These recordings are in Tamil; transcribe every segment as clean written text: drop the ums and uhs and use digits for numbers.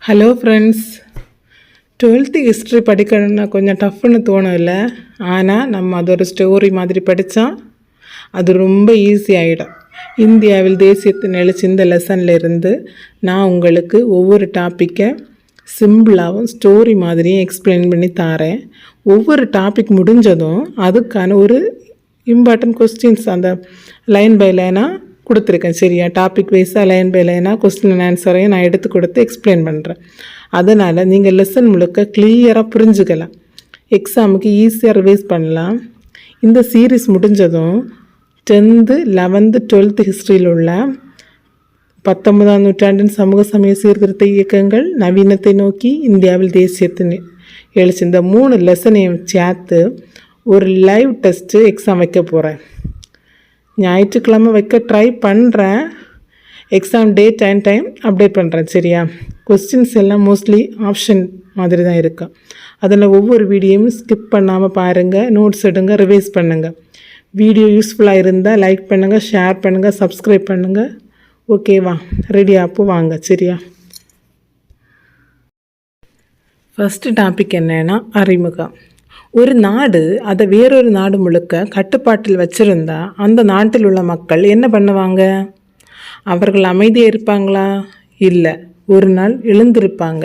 ஹலோ ஃப்ரெண்ட்ஸ், 12th ஹிஸ்ட்ரி படிக்கணும்னா கொஞ்சம் டஃப்னு தோணும் இல்லை? ஆனால் நம்ம அது ஒரு ஸ்டோரி மாதிரி படித்தா அது ரொம்ப ஈஸி ஆகிடும். இந்தியாவில் தேசியத்தின் எழுச்சி இந்த லெசனில் இருந்து நான் உங்களுக்கு ஒவ்வொரு டாப்பிக்கை சிம்பிளாகவும் ஸ்டோரி மாதிரியும் எக்ஸ்பிளைன் பண்ணி தாரேன். ஒவ்வொரு டாபிக் முடிஞ்சதும் அதுக்கான ஒரு இம்பார்ட்டன்ட் கொஸ்டின்ஸ் அந்த லைன் பை லைனாக கொடுத்துருக்கேன். சரியா? டாபிக் வைஸாக லைன் பை லைனாக கொஸ்டின் அண்ட் ஆன்சரையும் நான் எடுத்து கொடுத்து எக்ஸ்பிளைன் பண்ணுறேன். அதனால் நீங்கள் லெசன் முழுக்க கிளியராக புரிஞ்சுக்கலாம். எக்ஸாமுக்கு ஈஸியாக ரிவைஸ் பண்ணலாம். இந்த சீரீஸ் முடிஞ்சதும் 10th 11th 12th ஹிஸ்ட்ரியில் உள்ள 19ஆம் நூற்றாண்டின் சமூக சமய சீர்திருத்த இயக்கங்கள், நவீனத்தை நோக்கி இந்தியாவில் தேசியத்தின் எழுச்சி, இந்த 3 லெசனையும் சேர்த்து ஒரு லைவ் டெஸ்ட்டு எக்ஸாம் வைக்க போகிறேன். ஞாயிற்றுக்கிழமை வைக்க ட்ரை பண்ணுறேன். Exam date and time update பண்ணுறேன். சரியா? கொஸ்டின்ஸ் எல்லாம் மோஸ்ட்லி ஆப்ஷன் மாதிரி தான் இருக்கும். அதில் ஒவ்வொரு வீடியோவும் ஸ்கிப் பண்ணாமல் பாருங்கள், நோட்ஸ் எடுங்க, ரிவைஸ் பண்ணுங்கள். வீடியோ யூஸ்ஃபுல்லாக இருந்தால் லைக் பண்ணுங்கள், ஷேர் பண்ணுங்கள், சப்ஸ்கிரைப் பண்ணுங்கள். ஓகேவா? ரெடியா? அப்போ வாங்க. சரியா? ஃபஸ்ட்டு டாபிக் என்னன்னா அறிமுகம். ஒரு நாடு அதை வேறொரு நாடு முழுக்க கட்டுப்பாட்டில் வச்சுருந்தா அந்த நாட்டில் உள்ள மக்கள் என்ன பண்ணுவாங்க? அவர்கள் அமைதியாக இருப்பாங்களா? இல்லை, ஒரு நாள் எழுந்திருப்பாங்க.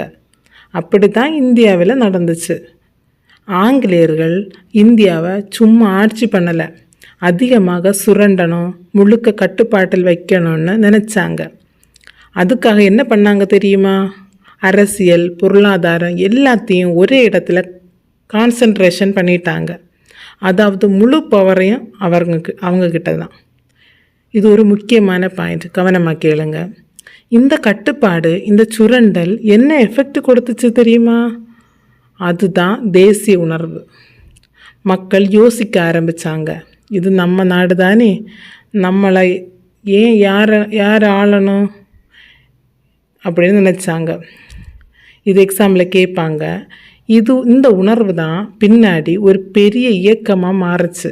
அப்படி தான் இந்தியாவில் நடந்துச்சு. ஆங்கிலேயர்கள் இந்தியாவை சும்மா ஆட்சி பண்ணலை, அதிகமாக சுரண்டணும், முழுக்க கட்டுப்பாட்டில் வைக்கணும்னு நினச்சாங்க. அதுக்காக என்ன பண்ணாங்க தெரியுமா? அரசியல், பொருளாதாரம் எல்லாத்தையும் ஒரே இடத்துல கான்சன்ட்ரேஷன் பண்ணிட்டாங்க. அதாவது முழு பவரையும் அவங்கக்கிட்ட தான். இது ஒரு முக்கியமான பாயிண்ட், கவனமாக கேளுங்க. இந்த கட்டுப்பாடு, இந்த சுரண்டல் என்ன எஃபெக்ட் கொடுத்துச்சு தெரியுமா? அதுதான் தேசிய உணர்வு. மக்கள் யோசிக்க ஆரம்பித்தாங்க, இது நம்ம நாடு தானே, நம்மளை ஏன் யார் ஆளணும் அப்படின்னு நினச்சாங்க. இது எக்ஸாமில் கேட்பாங்க. இந்த உணர்வு தான் பின்னாடி ஒரு பெரிய இயக்கமாக மாறுச்சு.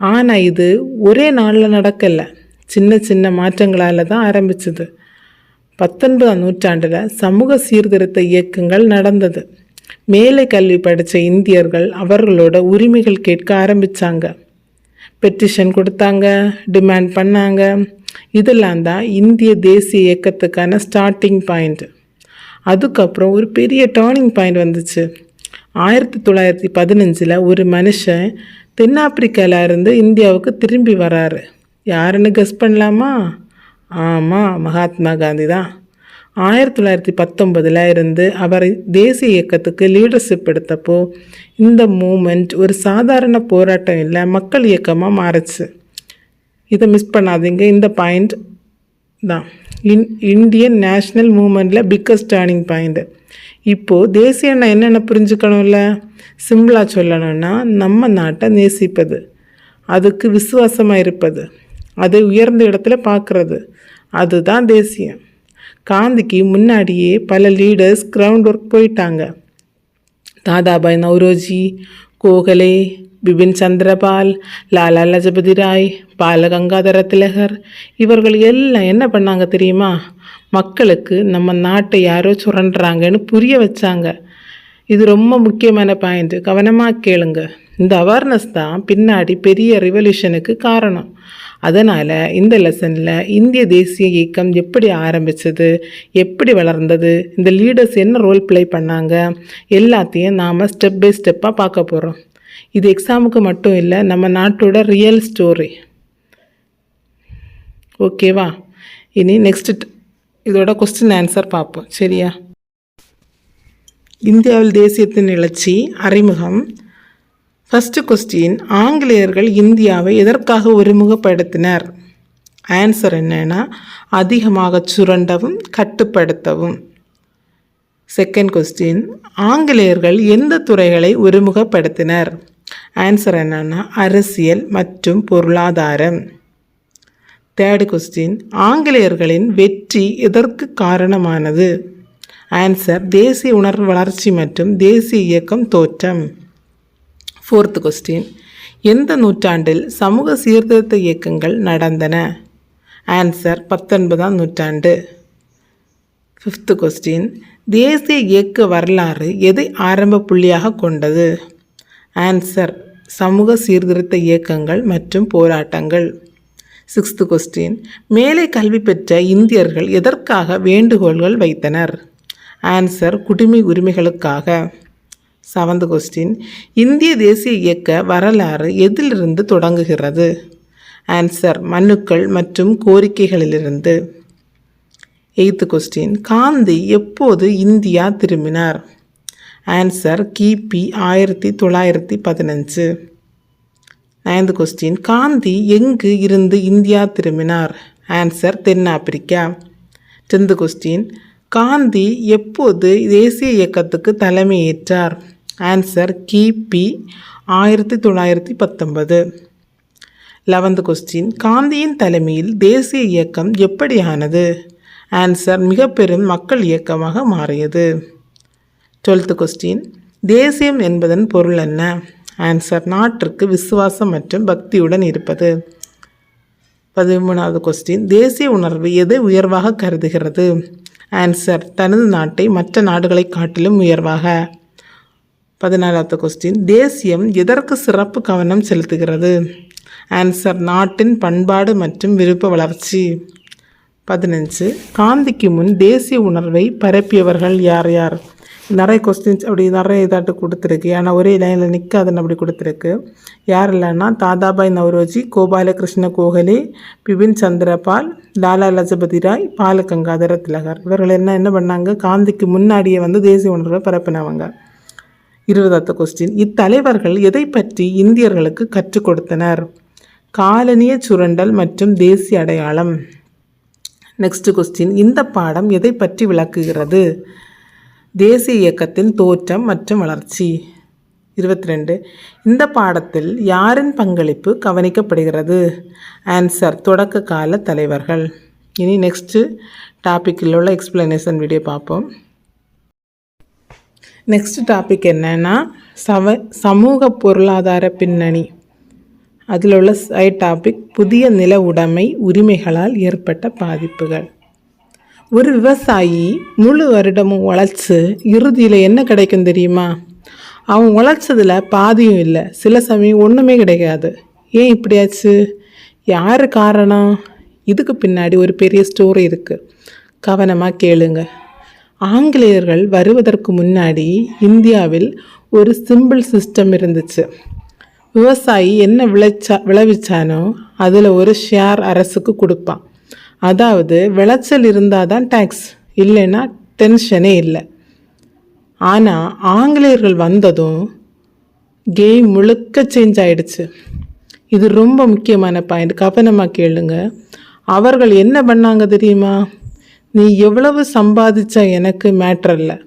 ஆனால் இது ஒரே நாளில் நடக்கலை, சின்ன சின்ன மாற்றங்களால் தான் ஆரம்பிச்சது. 19ஆம் நூற்றாண்டில் சமூக சீர்திருத்த இயக்கங்கள் நடந்தது. மேலை கல்வி படித்த இந்தியர்கள் அவர்களோட உரிமைகள் கேட்க ஆரம்பித்தாங்க, பெட்டிஷன் கொடுத்தாங்க, டிமாண்ட் பண்ணாங்க. இதெல்லாம் தான் இந்திய தேசிய இயக்கத்துக்கான ஸ்டார்டிங் பாயிண்ட். அதுக்கப்புறம் ஒரு பெரிய டேர்னிங் பாயிண்ட் வந்துச்சு. 1915 ஒரு மனுஷன் தென்னாப்பிரிக்காவில் இருந்து இந்தியாவுக்கு திரும்பி வராரு. யாருன்னு கெஸ் பண்ணலாமா? ஆமாம், மகாத்மா காந்தி தான். 1919 இருந்து அவர் தேசிய இயக்கத்துக்கு லீடர்ஷிப் எடுத்தப்போ இந்த மூமெண்ட் ஒரு சாதாரண போராட்டம் இல்லை, மக்கள் இயக்கமாக மாறுச்சு. இதை மிஸ் பண்ணாதீங்க. இந்த பாயிண்ட் தான் இந்தியன் நேஷ்னல் மூமெண்ட்டில் பிக்கஸ்ட் டேர்னிங் பாயிண்ட். இப்போது தேசியன்னா என்னென்ன புரிஞ்சுக்கணும்ல? சிம்பிளாக சொல்லணும்னா, நம்ம நாட்டை நேசிப்பது, அதுக்கு விசுவாசமாக இருப்பது, அதை உயர்ந்த இடத்துல பார்க்குறது, அதுதான் தேசியம். காந்திக்கு முன்னாடியே பல லீடர்ஸ் கிரவுண்ட் ஒர்க் போயிட்டாங்க. தாதாபாய் நவ்ரோஜி, கோகலே, பிபின் சந்திரபால், லாலா லஜபதி ராய், பாலகங்காதர திலகர், இவர்கள் எல்லாம் என்ன பண்ணாங்க தெரியுமா? மக்களுக்கு நம்ம நாட்டை யாரோ சுரண்டுறாங்கன்னு புரிய வச்சாங்க. இது ரொம்ப முக்கியமான பாயிண்ட், கவனமாக கேளுங்க. இந்த அவேர்னஸ் தான் பின்னாடி பெரிய ரெவல்யூஷனுக்கு காரணம். அதனால் இந்த லெசனில் இந்திய தேசிய இயக்கம் எப்படி ஆரம்பித்தது, எப்படி வளர்ந்தது, இந்த லீடர்ஸ் என்ன ரோல் ப்ளே பண்ணாங்க, எல்லாத்தையும் நாம் ஸ்டெப் பை ஸ்டெப்பாக பார்க்க போகிறோம். இது எக்ஸாமுக்கு மட்டும் இல்லை, நம்ம நாட்டோட ரியல் ஸ்டோரி. ஓகேவா? இனி நெக்ஸ்ட் இதோட கொஸ்டின் ஆன்சர் பார்ப்போம். சரியா? இந்தியாவில் தேசியத்தின் எழுச்சி, அறிமுகம். ஃபஸ்ட்டு கொஸ்டின், ஆங்கிலேயர்கள் இந்தியாவை எதற்காக ஒருமுகப்படுத்தினர்? ஆன்சர் என்னன்னா, அதிகமாக சுரண்டவும் கட்டுப்படுத்தவும். செகண்ட் கொஸ்டின், ஆங்கிலேயர்கள் எந்த துறைகளை ஒருமுகப்படுத்தினர்? ஆன்சர் என்னன்னா, அரசியல் மற்றும் பொருளாதாரம். தேர்டு கொஸ்டின், ஆங்கிலேயர்களின் வெற்றி எதற்கு காரணமானது? ஆன்சர், தேசிய உணர்வு வளர்ச்சி மற்றும் தேசிய இயக்கம் தோற்றம். ஃபோர்த் கொஸ்டின், எந்த நூற்றாண்டில் சமூக சீர்திருத்த இயக்கங்கள் நடந்தன? ஆன்சர், 19ஆம் நூற்றாண்டு. 5th கொஸ்டின், தேசிய இயக்க வரலாறு எதை ஆரம்ப புள்ளியாக கொண்டது? ஆன்சர், சமூக சீர்திருத்த இயக்கங்கள் மற்றும் போராட்டங்கள். 6th கொஸ்டின், மேலை கல்வி பெற்ற இந்தியர்கள் எதற்காக வேண்டுகோள்கள் வைத்தனர்? ஆன்சர், குடிமை உரிமைகளுக்காக. 7th கொஸ்டின், இந்திய தேசிய இயக்க வரலாறு எதிலிருந்து தொடங்குகிறது? ஆன்சர், மனுக்கள் மற்றும் கோரிக்கைகளிலிருந்து. 8th கொஸ்டின், காந்தி எப்போது இந்தியா திரும்பினார்? ஆன்சர், கிபி 1915. 9th கொஸ்டின், காந்தி எங்கு இருந்து இந்தியா திரும்பினார்? ஆன்சர், தென்னாப்பிரிக்கா. 10th கொஸ்டின், காந்தி எப்போது தேசிய இயக்கத்துக்கு தலைமையேற்றார்? ஆன்சர், கிபி 1919. 11th கொஸ்டின், காந்தியின் தலைமையில் தேசிய இயக்கம் எப்படியானது? ஆன்சர், மிக பெரும் மக்கள் இயக்கமாக மாறியது. 12th கொஸ்டின், தேசியம் என்பதன் பொருள் என்ன? ஆன்சர், நாட்டிற்கு விசுவாசம் மற்றும் பக்தியுடன் இருப்பது. 13வது கொஸ்டின், தேசிய உணர்வு எதை உயர்வாக கருதுகிறது? ஆன்சர், தனது நாட்டை மற்ற நாடுகளை காட்டிலும் உயர்வாக. 14வது கொஸ்டின், தேசியம் எதற்கு சிறப்பு கவனம் செலுத்துகிறது? ஆன்சர், நாட்டின் பண்பாடு மற்றும் விருப்ப வளர்ச்சி. 15, காந்திக்கு முன் தேசிய உணர்வை பரப்பியவர்கள் யார் யார்? நிறைய கொஸ்டின்ஸ் அப்படி நிறைய இதாட்டு கொடுத்துருக்கு, ஏன்னா ஒரே லைனில் நிற்காதுன்னு அப்படி கொடுத்துருக்கு. யார் இல்லைன்னா தாதாபாய் நவ்ரோஜி, கோபாலகிருஷ்ண கோகலே, பிபின் சந்திரபால், லாலா லஜபதி ராய், பால கங்காதர திலகர். இவர்கள் என்ன பண்ணாங்க? காந்திக்கு முன்னாடியே தேசிய உணர்வை பரப்பினவங்க. 20வது கொஸ்டின், இத்தலைவர்கள் எதை பற்றி இந்தியர்களுக்கு கற்றுக் கொடுத்தனர்? காலனிய சுரண்டல் மற்றும் தேசிய அடையாளம். நெக்ஸ்ட் கொஸ்டின், இந்த பாடம் எதை பற்றி விளக்குகிறது? தேசிய இயக்கத்தின் தோற்றம் மற்றும் வளர்ச்சி. 22, இந்த பாடத்தில் யாரின் பங்களிப்பு கவனிக்கப்படுகிறது? ஆன்சர், தொடக்க கால தலைவர்கள். இனி நெக்ஸ்ட்டு டாப்பிக்கில் உள்ள எக்ஸ்பிளனேஷன் வீடியோ பார்ப்போம். நெக்ஸ்ட் டாபிக் என்னன்னா சமூக பொருளாதார பின்னணி. அதில் உள்ள சைட் டாபிக் புதிய நில உடைமை உரிமைகளால் ஏற்பட்ட பாதிப்புகள். ஒரு விவசாயி முழு வருடமும் உழைச்சி இறுதியில் என்ன கிடைக்கும் தெரியுமா? அவன் உழைச்சதில் பாதியும் இல்லை, சில சமயம் ஒன்றுமே கிடைக்காது. ஏன் இப்படியாச்சு? யார் காரணம்? இதுக்கு பின்னாடி ஒரு பெரிய ஸ்டோரி இருக்குது, கவனமாக கேளுங்க. ஆங்கிலேயர்கள் வருவதற்கு முன்னாடி இந்தியாவில் ஒரு சிம்பிள் சிஸ்டம் இருந்துச்சு. விவசாயி என்ன விளைவிச்சானோ அதில் ஒரு ஷேர் அரசுக்கு கொடுப்பான். அதாவது விளைச்சல் இருந்தால் தான் டேக்ஸ், இல்லைன்னா டென்ஷனே இல்லை. ஆனால் ஆங்கிலேயர்கள் வந்ததும் கேம் முழுக்க சேஞ்ச் ஆகிடுச்சு. இது ரொம்ப முக்கியமான பாயிண்ட், கவனமாக கேளுங்க. அவர்கள் என்ன பண்ணாங்க தெரியுமா? நீ எவ்வளவு சம்பாதிச்சா எனக்கு மேட்டர் இல்லை,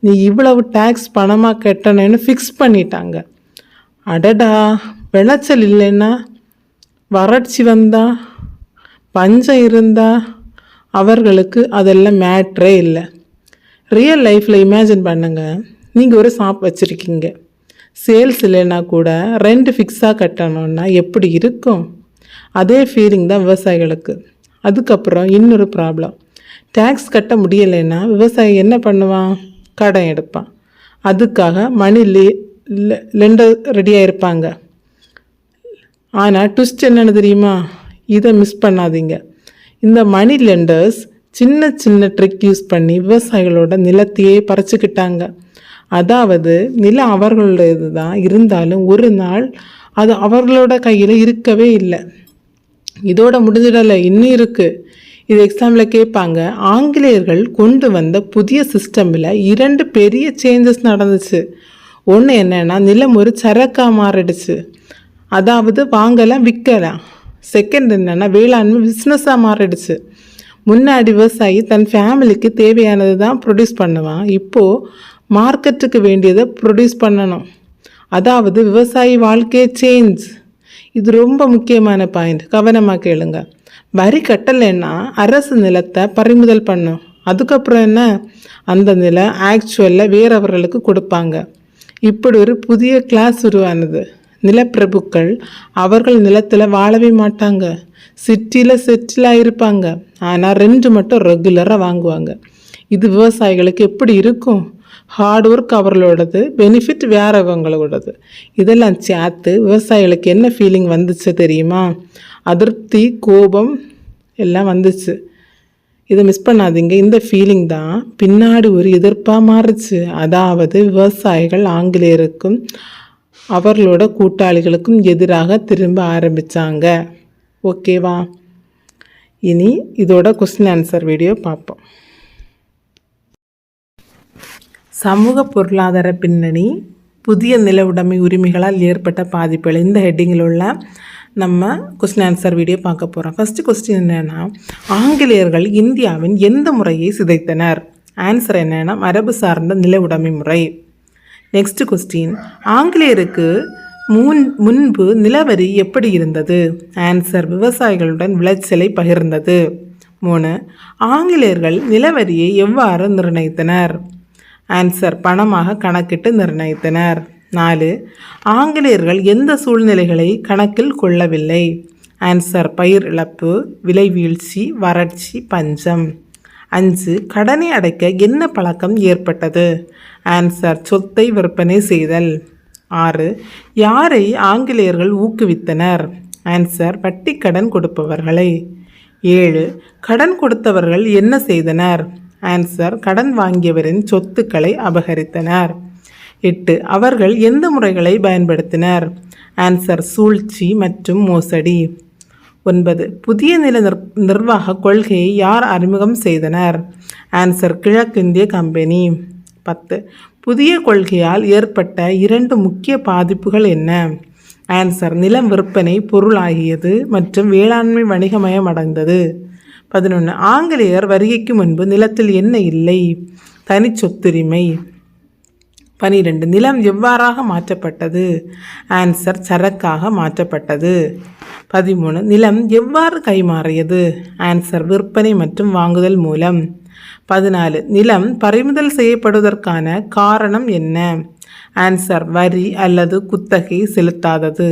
நீ இவ்வளவு டேக்ஸ் பணமாக கட்டணும்னு ஃபிக்ஸ் பண்ணிட்டாங்க. அடடா, விளைச்சல் இல்லைன்னா, வறட்சி வந்தா, பஞ்சம் இருந்தால் அவர்களுக்கு அதெல்லாம் மேட்ரே இல்லை. ரியல் லைஃப்பில் இமேஜின் பண்ணுங்க, நீங்கள் ஒரு ஷாப் வச்சுருக்கீங்க, சேல்ஸ் இல்லைன்னா கூட ரெண்ட் ஃபிக்ஸாக கட்டணும்னா எப்படி இருக்கும்? அதே ஃபீலிங் தான் விவசாயிகளுக்கு. அதுக்கப்புறம் இன்னொரு ப்ராப்ளம், டேக்ஸ் கட்ட முடியலைன்னா விவசாயி என்ன பண்ணுவான்? கடன் எடுப்பான். அதுக்காக மணி லெண்டர் ரெடியாக இருப்பாங்க. ஆனால் ட்விஸ்ட் என்னென்னு தெரியுமா? இதை மிஸ் பண்ணாதீங்க. இந்த மணி லெண்டர்ஸ் சின்ன சின்ன ட்ரிக் யூஸ் பண்ணி விவசாயிகளோட நிலத்தையே பறிச்சுக்கிட்டாங்க. அதாவது நிலம் அவர்களோடது தான், இருந்தாலும் ஒரு நாள் அது அவர்களோட கையில் இருக்கவே இல்லை. இதோட முடிஞ்சிடலை, இன்னும் இருக்குது. இது எக்ஸாமில் கேட்பாங்க. ஆங்கிலேயர்கள் கொண்டு வந்த புதிய சிஸ்டமில் 2 பெரிய சேஞ்சஸ் நடந்துச்சு. ஒன்று என்னென்னா, நிலம் ஒரு சரக்காக மாறிடுச்சு, அதாவது வாங்கலாம் விற்கலாம். செகண்ட் என்னென்னா, வேளாண்மை பிஸ்னஸாக மாறிடுச்சு. முன்னாடி விவசாயி தன் ஃபேமிலிக்கு தேவையானது தான் ப்ரொடியூஸ் பண்ணுவான், இப்போது மார்க்கெட்டுக்கு வேண்டியதை ப்ரொடியூஸ் பண்ணணும். அதாவது விவசாயி வாழ்க்கையே சேஞ்ச். இது ரொம்ப முக்கியமான பாயிண்ட், கவனமாக கேளுங்க. வரி கட்டலைன்னா அரசு நிலத்தை பறிமுதல் பண்ணும். அதுக்கப்புறம் என்ன? அந்த நிலம் ஆக்சுவலில் வேறவர்களுக்கு கொடுப்பாங்க. இப்படி ஒரு புதிய கிளாஸ் உருவானது. நிலப்பிரபுக்கள் அவர்கள் நிலத்தில் வாழவே மாட்டாங்க, சிட்டியில் செட்டில் ஆகிருப்பாங்க. ஆனால் ரெண்ட் மட்டும் ரெகுலராக வாங்குவாங்க. இது விவசாயிகளுக்கு எப்படி இருக்கும்? ஹார்ட் ஒர்க் அவர்களோடது, பெனிஃபிட் வேறவங்களோடது. இதெல்லாம் சேர்த்து விவசாயிகளுக்கு என்ன ஃபீலிங் வந்துச்சு தெரியுமா? அதிருப்தி, கோபம் எல்லாம் வந்துச்சு. இதை மிஸ் பண்ணாதீங்க. இந்த ஃபீலிங் தான் பின்னாடி ஒரு எதிர்ப்பாக மாறுச்சு. அதாவது விவசாயிகள் ஆங்கிலேயருக்கும் அவர்களோட கூட்டாளிகளுக்கும் எதிராக திரும்ப ஆரம்பித்தாங்க. ஓகேவா? இனி இதோட கொஸ்டின் ஆன்சர் வீடியோ பார்ப்போம். சமூக பொருளாதார பின்னணி, புதிய நில உடைமை உரிமைகளால் ஏற்பட்ட பாதிப்புகள். இந்த ஹெட்டிங்கில் உள்ள நம்ம கொஸ்டின் ஆன்சர் வீடியோ பார்க்க போகிறோம். ஃபஸ்ட்டு கொஸ்டின் என்னென்னா, ஆங்கிலேயர்கள் இந்தியாவின் எந்த முறையை சிதைத்தனர்? ஆன்சர் என்னென்னா, மரபு சார்ந்த நில உடைமை முறை. நெக்ஸ்ட் கொஸ்டின், ஆங்கிலேயருக்கு முன்பு நிலவரி எப்படி இருந்தது? ஆன்சர், விவசாயிகளுடன் விளைச்சலை பகிர்ந்தது. 3, ஆங்கிலேயர்கள் நிலவரியை எவ்வாறு நிர்ணயித்தனர்? ஆன்சர், பணமாக கணக்கிட்டு நிர்ணயித்தனர். 4, ஆங்கிலேயர்கள் எந்த சூழ்நிலைகளை கணக்கில் கொள்ளவில்லை? ஆன்சர், பயிர் இழப்பு, விலை வீழ்ச்சி, வறட்சி, பஞ்சம். 5, கடனை அடைக்க என்ன பழக்கம் ஏற்பட்டது? ஆன்சர், சொத்தை விற்பனை செய்தல். 6, யாரை ஆங்கிலேயர்கள் ஊக்குவித்தனர்? ஆன்சர், வட்டி கடன் கொடுப்பவர்களை. 7, கடன் கொடுத்தவர்கள் என்ன செய்தனர்? ஆன்சர், கடன் வாங்கியவரின் சொத்துக்களை அபகரித்தனர். 8, அவர்கள் எந்த முறைகளை பயன்படுத்தினர்? ஆன்சர், சூழ்ச்சி மற்றும் மோசடி. 9, புதிய நில நிர்வாக கொள்கையை யார் அறிமுகம் செய்தனர்? ஆன்சர், கிழக்கிந்திய கம்பெனி. 10, புதிய கொள்கையால் ஏற்பட்ட 2 முக்கிய பாதிப்புகள் என்ன? ஆன்சர், நிலம் விற்பனை பொருளாகியது மற்றும் வேளாண்மை வணிகமயமடைந்தது. 11, ஆங்கிலேயர் வருகைக்கு முன்பு நிலத்தில் என்ன இல்லை? தனி சொத்துரிமை. 12, நிலம் எவ்வாறாக மாற்றப்பட்டது? ஆன்சர், சரக்காக மாற்றப்பட்டது. 13, நிலம் எவ்வாறு கைமாறியது? ஆன்சர், விற்பனை மற்றும் வாங்குதல் மூலம். 14, நிலம் பறிமுதல் செய்யப்படுவதற்கான காரணம் என்ன? ஆன்சர், வரி அல்லது குத்தகை செலுத்தாதது.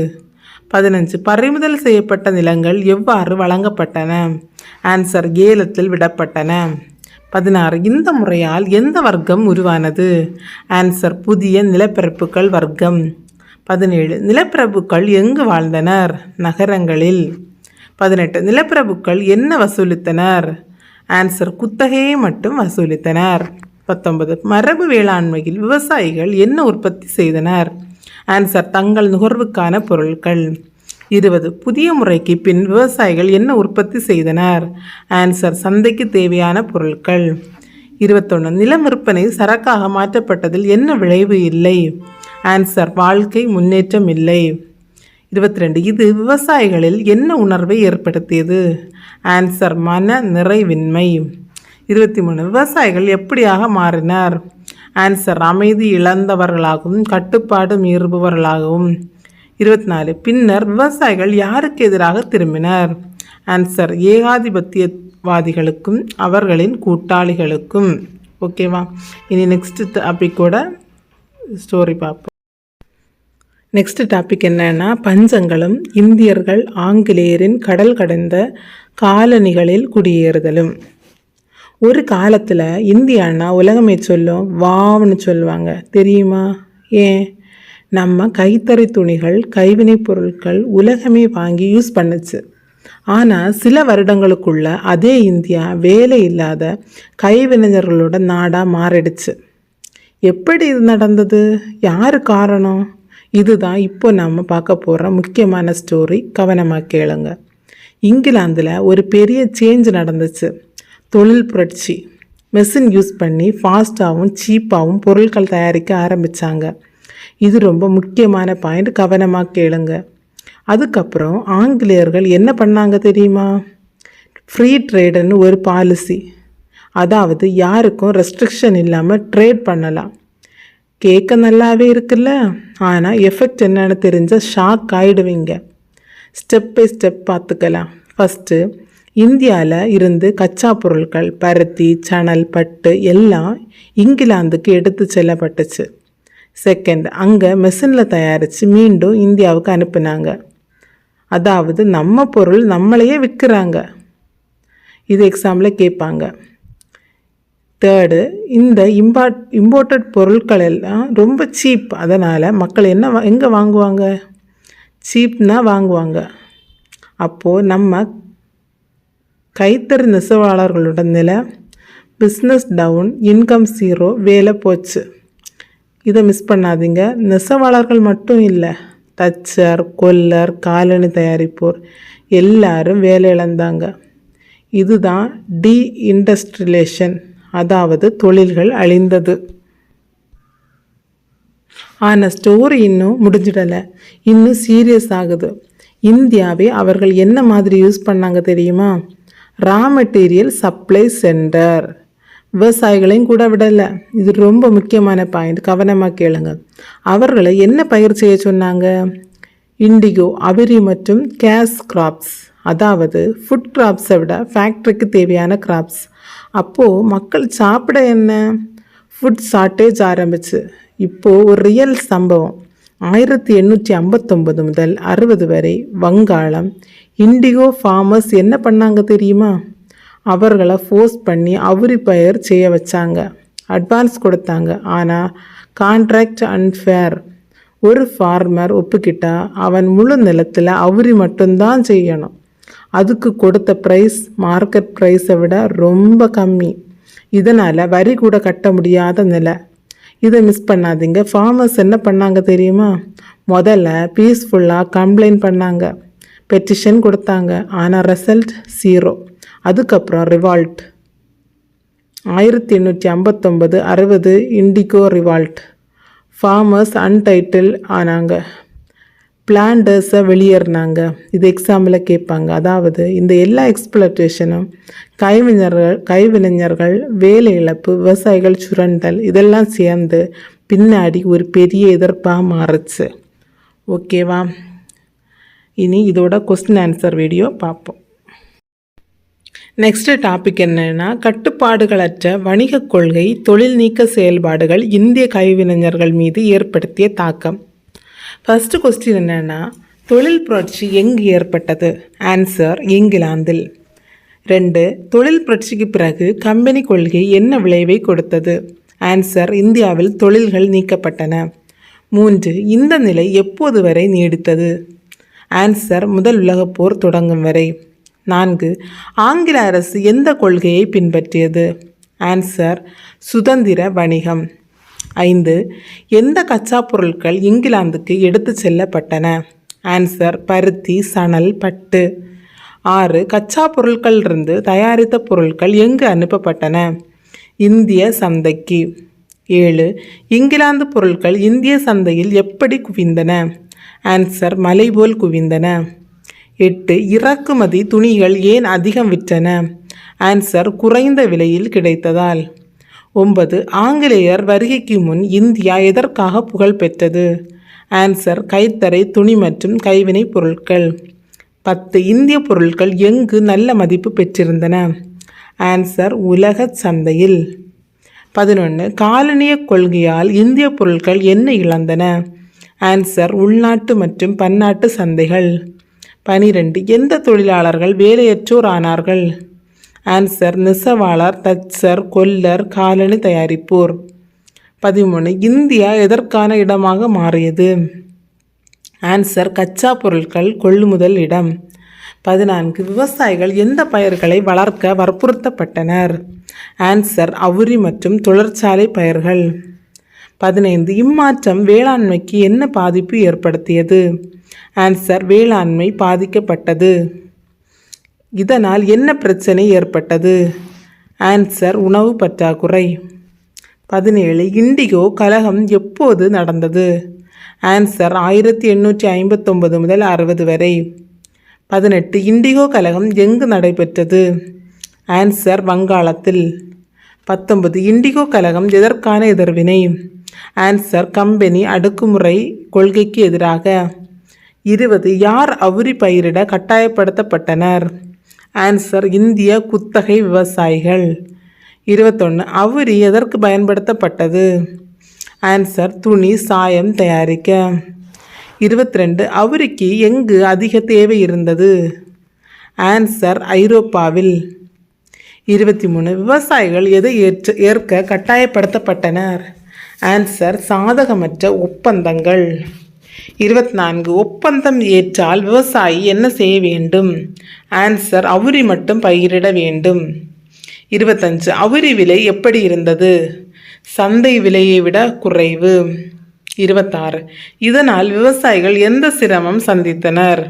15, பறிமுதல் செய்யப்பட்ட நிலங்கள் எவ்வாறு வழங்கப்பட்டன? ஆன்சர், ஏலத்தில் விடப்பட்டன. 16, இந்த முறையால் எந்த வர்க்கம் உருவானது? ஆன்சர், புதிய நிலப்பிரபுக்கள் வர்க்கம். 17, நிலப்பிரபுக்கள் எங்கு வாழ்ந்தனர்? நகரங்களில். 18, நிலப்பிரபுக்கள் என்ன வசூலித்தனர்? ஆன்சர், குத்தகையை மட்டும் வசூலித்தனர். 19, மரபு வேளாண்மையில் விவசாயிகள் என்ன உற்பத்தி செய்தனர்? ஆன்சர், தங்கள் நுகர்வுக்கான பொருட்கள். 20, புதிய முறைக்கு பின் விவசாயிகள் என்ன உற்பத்தி செய்தனர்? ஆன்சர், சந்தைக்கு தேவையான பொருட்கள். 21, நிலம் விற்பனை சரக்காக மாற்றப்பட்டதில் என்ன விளைவு இல்லை? ஆன்சர், வாழ்க்கை முன்னேற்றம் இல்லை. 22, இது விவசாயிகளில் என்ன உணர்வை ஏற்படுத்தியது? ஆன்சர், மன நிறைவின்மை. 23, விவசாயிகள் எப்படியாக மாறினர்? ஆன்சர், அமைதி இழந்தவர்களாகவும் கட்டுப்பாடு மீறுபவர்களாகவும். 24, பின்னர் விவசாயிகள் யாருக்கு எதிராக திரும்பினர்? ஆன்சர், ஏகாதிபத்தியவாதிகளுக்கும் அவர்களின் கூட்டாளிகளுக்கும். ஓகேவா? இனி நெக்ஸ்ட் டாப்பிக்கோட ஸ்டோரி பார்ப்போம். நெக்ஸ்ட் டாபிக் என்னன்னா, பஞ்சங்களும் இந்தியர்கள் ஆங்கிலேயரின் கடல் கடந்த காலனிகளில் குடியேறுதலும். ஒரு காலத்தில் இந்தியானா உலகமே சொல்லும், வாவ்னு சொல்லுவாங்க. தெரியுமா? ஏன்? நம்ம கைத்தறி துணிகள், கைவினைப் பொருட்கள் உலகமே வாங்கி யூஸ் பண்ணுச்சு. ஆனால் சில வருடங்களுக்குள்ள அதே இந்தியா வேலை இல்லாத கைவினைஞர்களோட நாடாக மாறிடுச்சு. எப்படி இது நடந்தது? யார் காரணம்? இதுதான் இப்போ நம்ம பார்க்க போகிற முக்கியமான ஸ்டோரி. கவனமாக கேளுங்க. இங்கிலாந்தில் ஒரு பெரிய சேஞ்ச் நடந்துச்சு. தொழில் புரட்சி. மெஷின் யூஸ் பண்ணி ஃபாஸ்ட்டாகவும் சீப்பாகவும் பொருட்கள் தயாரிக்க ஆரம்பித்தாங்க. இது ரொம்ப முக்கியமான பாயிண்ட். கவனமாக கேளுங்க. அதுக்கப்புறம் ஆங்கிலேயர்கள் என்ன பண்ணாங்க தெரியுமா? ஃப்ரீ ட்ரேடுன்னு ஒரு பாலிசி. அதாவது யாருக்கும் ரெஸ்ட்ரிக்ஷன் இல்லாமல் ட்ரேட் பண்ணலாம். கேட்க நல்லாவே இருக்குல்ல, ஆனால் எஃபெக்ட் என்னன்னு தெரிஞ்சால் ஷாக் ஆகிடுவீங்க. ஸ்டெப் பை ஸ்டெப் பார்த்துக்கலாம். ஃபஸ்ட்டு, இந்தியாவில் இருந்து கச்சா பொருட்கள், பருத்தி, சணல், பட்டு எல்லாம் இங்கிலாந்துக்கு எடுத்து செல்லப்பட்டுச்சு. செகண்ட், அங்கே மெஷினில் தயாரித்து மீண்டும் இந்தியாவுக்கு அனுப்புனாங்க. அதாவது நம்ம பொருள் நம்மளையே விற்கிறாங்க. இது எக்ஸாம்பிள் கேட்பாங்க. தேர்டு, இந்த இம்போர்ட்டட் பொருட்கள் எல்லாம் ரொம்ப சீப். அதனால் மக்கள் எங்கே வாங்குவாங்க? சீப்னா வாங்குவாங்க. அப்போது நம்ம கைத்தறி நெசவாளர்களோட நிலை பிஸ்னஸ் டவுன், இன்கம் ஜீரோ, வேலை போச்சு. இதை மிஸ் பண்ணாதீங்க. நெசவாளர்கள் மட்டும் இல்லை, தச்சர், கொல்லர், காலணி தயாரிப்போர் எல்லாரும் வேலை இழந்தாங்க. இதுதான் டீஇண்டஸ்ட்ரியலேஷன், அதாவது தொழில்கள் அழிந்தது. ஆனால் ஸ்டோரி இன்னும் முடிஞ்சிடலை, இன்னும் சீரியஸ் ஆகுது. இந்தியாவை அவர்கள் என்ன மாதிரி யூஸ் பண்ணாங்க தெரியுமா? Raw material supply centre. விவசாயிகளையும் கூட விடலை. இது ரொம்ப முக்கியமான பாயிண்ட், கவனமாக கேளுங்க. அவர்களை என்ன பயிர் செய்ய சொன்னாங்க? இண்டிகோ, அவிரி மற்றும் கேஷ் கிராப்ஸ், அதாவது ஃபுட் கிராப்ஸை விட ஃபேக்ட்ரிக்கு தேவையான கிராப்ஸ். அப்போது மக்கள் சாப்பிட என்ன? ஃபுட் ஷார்ட்டேஜ் ஆரம்பிச்சு. இப்போது ஒரு ரியல் சம்பவம். 1859 முதல் 60 வரை வங்காளம் இண்டிகோ ஃபார்மர்ஸ் என்ன பண்ணாங்க தெரியுமா? அவர்களை ஃபோர்ஸ் பண்ணி அவுரி பயிர் செய்ய வச்சாங்க. அட்வான்ஸ் கொடுத்தாங்க. ஆனால் கான்ட்ராக்ட் அன்ஃபேர். ஒரு ஃபார்மர் ஒப்புக்கிட்டா அவன் முழு நிலத்தில் அவுரி மட்டும்தான் செய்யணும். அதுக்கு கொடுத்த ப்ரைஸ் மார்க்கெட் ப்ரைஸை விட ரொம்ப கம்மி. இதனால் வரி கூட கட்ட முடியாத நிலை. இதை மிஸ் பண்ணாதீங்க. ஃபார்மர்ஸ் என்ன பண்ணாங்க தெரியுமா? முதல்ல பீஸ்ஃபுல்லாக கம்ப்ளைண்ட் பண்ணாங்க, பெட்டிஷன் கொடுத்தாங்க. ஆனால் ரிசல்ட் ஜீரோ. அதுக்கப்புறம் revolt. 1859-60 indigo revolt. Farmers untitled ஆனாங்க, பிளான்டர்ஸை வெளியேறினாங்க. இது எக்ஸாம்பிளில் கேட்பாங்க. அதாவது இந்த எல்லா எக்ஸ்ப்ளோட்டேஷனும் கைவினைஞர்கள் வேலை இழப்பு, விவசாயிகள் சுரண்டல் இதெல்லாம் சேர்ந்து பின்னாடி ஒரு பெரிய எதிர்ப்பாக மாறுச்சு. ஓகேவா? இனி இதோட கொஸ்டின் ஆன்சர் வீடியோ பார்ப்போம். நெக்ஸ்ட் டாபிக் என்னன்னா, கட்டுப்பாடுகளற்ற வணிக கொள்கை, தொழில் நீக்க செயல்பாடுகள் இந்திய கைவினைஞர்கள் மீது ஏற்படுத்திய தாக்கம். ஃபர்ஸ்ட் கொஸ்டின் என்னன்னா, தொழில் புரட்சி எங்கு ஏற்பட்டது? ஆன்சர் இங்கிலாந்தில். 2, தொழில் புரட்சிக்கு பிறகு கம்பெனி கொள்கை என்ன விளைவை கொடுத்தது? ஆன்சர் இந்தியாவில் தொழில்கள் நீக்கப்பட்டன. 3, இந்த நிலை எப்போது வரை நீடித்தது? ஆன்சர் முதல் உலகப்போர் தொடங்கும் வரை. 4, ஆங்கில அரசு எந்த கொள்கையை பின்பற்றியது? ஆன்சர் சுதந்திர வணிகம். 5, எந்த கச்சா பொருட்கள் இங்கிலாந்துக்கு எடுத்து செல்லப்பட்டன? ஆன்சர் பருத்தி, சணல், பட்டு. 6, கச்சா பொருட்களிலிருந்து தயாரித்த பொருட்கள் எங்கு அனுப்பப்பட்டன? இந்திய சந்தைக்கு. 7, இங்கிலாந்து பொருட்கள் இந்திய சந்தையில் எப்படி குவிந்தன? ஆன்சர் மலை போல் குவிந்தன. 8, இறக்குமதி துணிகள் ஏன் அதிகம் விற்றன? ஆன்சர் குறைந்த விலையில் கிடைத்ததால். 9, ஆங்கிலேயர் வருகைக்கு முன் இந்தியா எதற்காக புகழ் பெற்றது? ஆன்சர் கைத்தறி, துணி மற்றும் கைவினை பொருட்கள். 10, இந்திய பொருட்கள் எங்கு நல்ல மதிப்பு பெற்றிருந்தன? ஆன்சர் உலக சந்தையில். 11, காலனிய கொள்கையால் இந்திய பொருட்கள் என்ன இழந்தன? ஆன்சர் உள்நாட்டு மற்றும் பன்னாட்டு சந்தைகள். 12, எந்த தொழிலாளர்கள் வேலையற்றோர் ஆனார்கள்? ஆன்சர் நெசவாளர், தச்சர், கொல்லர், காலணி தயாரிப்போர். 13, இந்தியா எதற்கான இடமாக மாறியது? ஆன்சர் கச்சா பொருட்கள் கொள்முதல் இடம். 14, விவசாயிகள் எந்த பயிர்களை வளர்க்க வற்புறுத்தப்பட்டனர்? ஆன்சர் அவுரி மற்றும் தொழிற்சாலை பயிர்கள். 15, இம்மாற்றம் வேளாண்மைக்கு என்ன பாதிப்பு ஏற்படுத்தியது? ஆன்சர் வேளாண்மை பாதிக்கப்பட்டது. இதனால் என்ன பிரச்சனை ஏற்பட்டது? ஆன்சர் உணவு பற்றாக்குறை. 17, இண்டிகோ கலகம் எப்போது நடந்தது? ஆன்சர் 1859 முதல் 60 வரை. 18, இண்டிகோ கலகம் எங்கு நடைபெற்றது? ஆன்சர் வங்காளத்தில். 19, இண்டிகோ கலகம் எதற்கான எதிர்வினை? ஆன்சர் கம்பெனி அடக்குமுறை கொள்கைக்கு எதிராக. 20, யார் அவுரி பயிரிட கட்டாயப்படுத்தப்பட்டனர்? ஆன்சர் இந்திய குத்தகை விவசாயிகள். 21, அவுரி எதற்கு பயன்படுத்தப்பட்டது? ஆன்சர் துணி, சாயம் தயாரிக்க. 22, அவுரிக்கு எங்கு அதிக தேவை இருந்தது? ஆன்சர் ஐரோப்பாவில். 23 விவசாயிகள் எதை ஏற்க கட்டாயப்படுத்தப்பட்டனர்? ஆன்சர் சாதகமற்ற ஒப்பந்தங்கள். 24 ஒப்பந்தம் ஏற்றால் விவசாயி என்ன செய்ய வேண்டும்? ஆன்சர் அவுரி மட்டும் பயிரிட வேண்டும். 25 அவுரி விலை எப்படி இருந்தது? சந்தை விலையை விட குறைவு. 26 இதனால் விவசாயிகள் எந்த சிரமம் சந்தித்தனர்?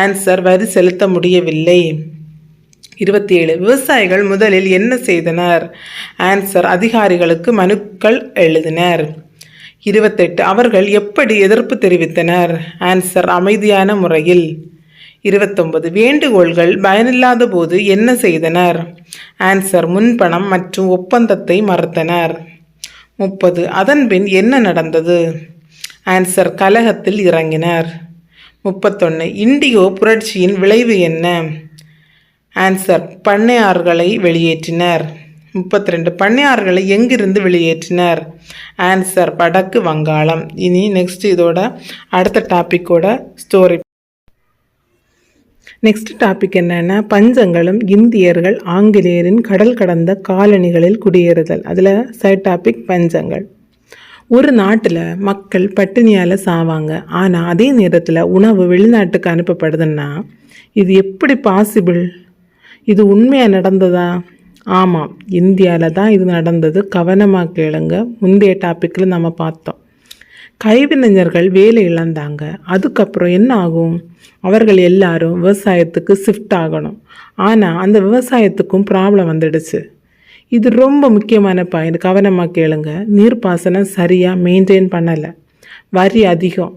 ஆன்சர் வரி செலுத்த முடியவில்லை. 27 விவசாயிகள் முதலில் என்ன செய்தனர்? ஆன்சர் அதிகாரிகளுக்கு மனுக்கள் எழுதினர். 28 அவர்கள் எப்படி எதிர்ப்பு தெரிவித்தனர்? ஆன்சர் அமைதியான முறையில். 29 வேண்டுகோள்கள் பயனில்லாத போது என்ன செய்தனர்? ஆன்சர் முன்பணம் மற்றும் ஒப்பந்தத்தை மறுத்தனர். 30 அதன்பின் என்ன நடந்தது? ஆன்சர் கலகத்தில் இறங்கினர். 31 இண்டிகோ புரட்சியின் விளைவு என்ன? ஆன்சர் பண்ணையார்களை வெளியேற்றினர். 32 பண்ணையார்களை எங்கிருந்து வெளியேற்றினர்? ஆன்சர் வடக்கு வங்காளம். இனி நெக்ஸ்ட் இதோட அடுத்த டாப்பிக்கோட ஸ்டோரி. நெக்ஸ்ட் டாபிக் என்னன்னா பஞ்சங்களும் இந்தியர்கள் ஆங்கிலேயரின் கடல் கடந்த காலனிகளில் குடியேறுதல். அதில் சைட் டாபிக் பஞ்சங்கள். ஒரு நாட்டில் மக்கள் பட்டினியால் சாவாங்க, ஆனால் அதே நேரத்தில் உணவு வெளிநாட்டுக்கு அனுப்பப்படுதுன்னா இது எப்படி பாசிபிள்? இது உண்மையாக நடந்ததா? ஆமாம், இந்தியாவில் தான் இது நடந்தது. கவனமாக கேளுங்க. முந்தைய டாப்பிக்கில் நம்ம பார்த்தோம். கைவினைஞர்கள் வேலை இழந்தாங்க. அதுக்கப்புறம் என்ன ஆகும்? அவர்கள் எல்லாரும் விவசாயத்துக்கு ஷிஃப்ட் ஆகணும். ஆனால் அந்த விவசாயத்துக்கும் ப்ராப்ளம் வந்துடுச்சு. இது ரொம்ப முக்கியமான பாயிண்ட். கவனமாக கேளுங்க. நீர்ப்பாசனம் சரியாக மெயின்டைன் பண்ணலை, வரி அதிகம்,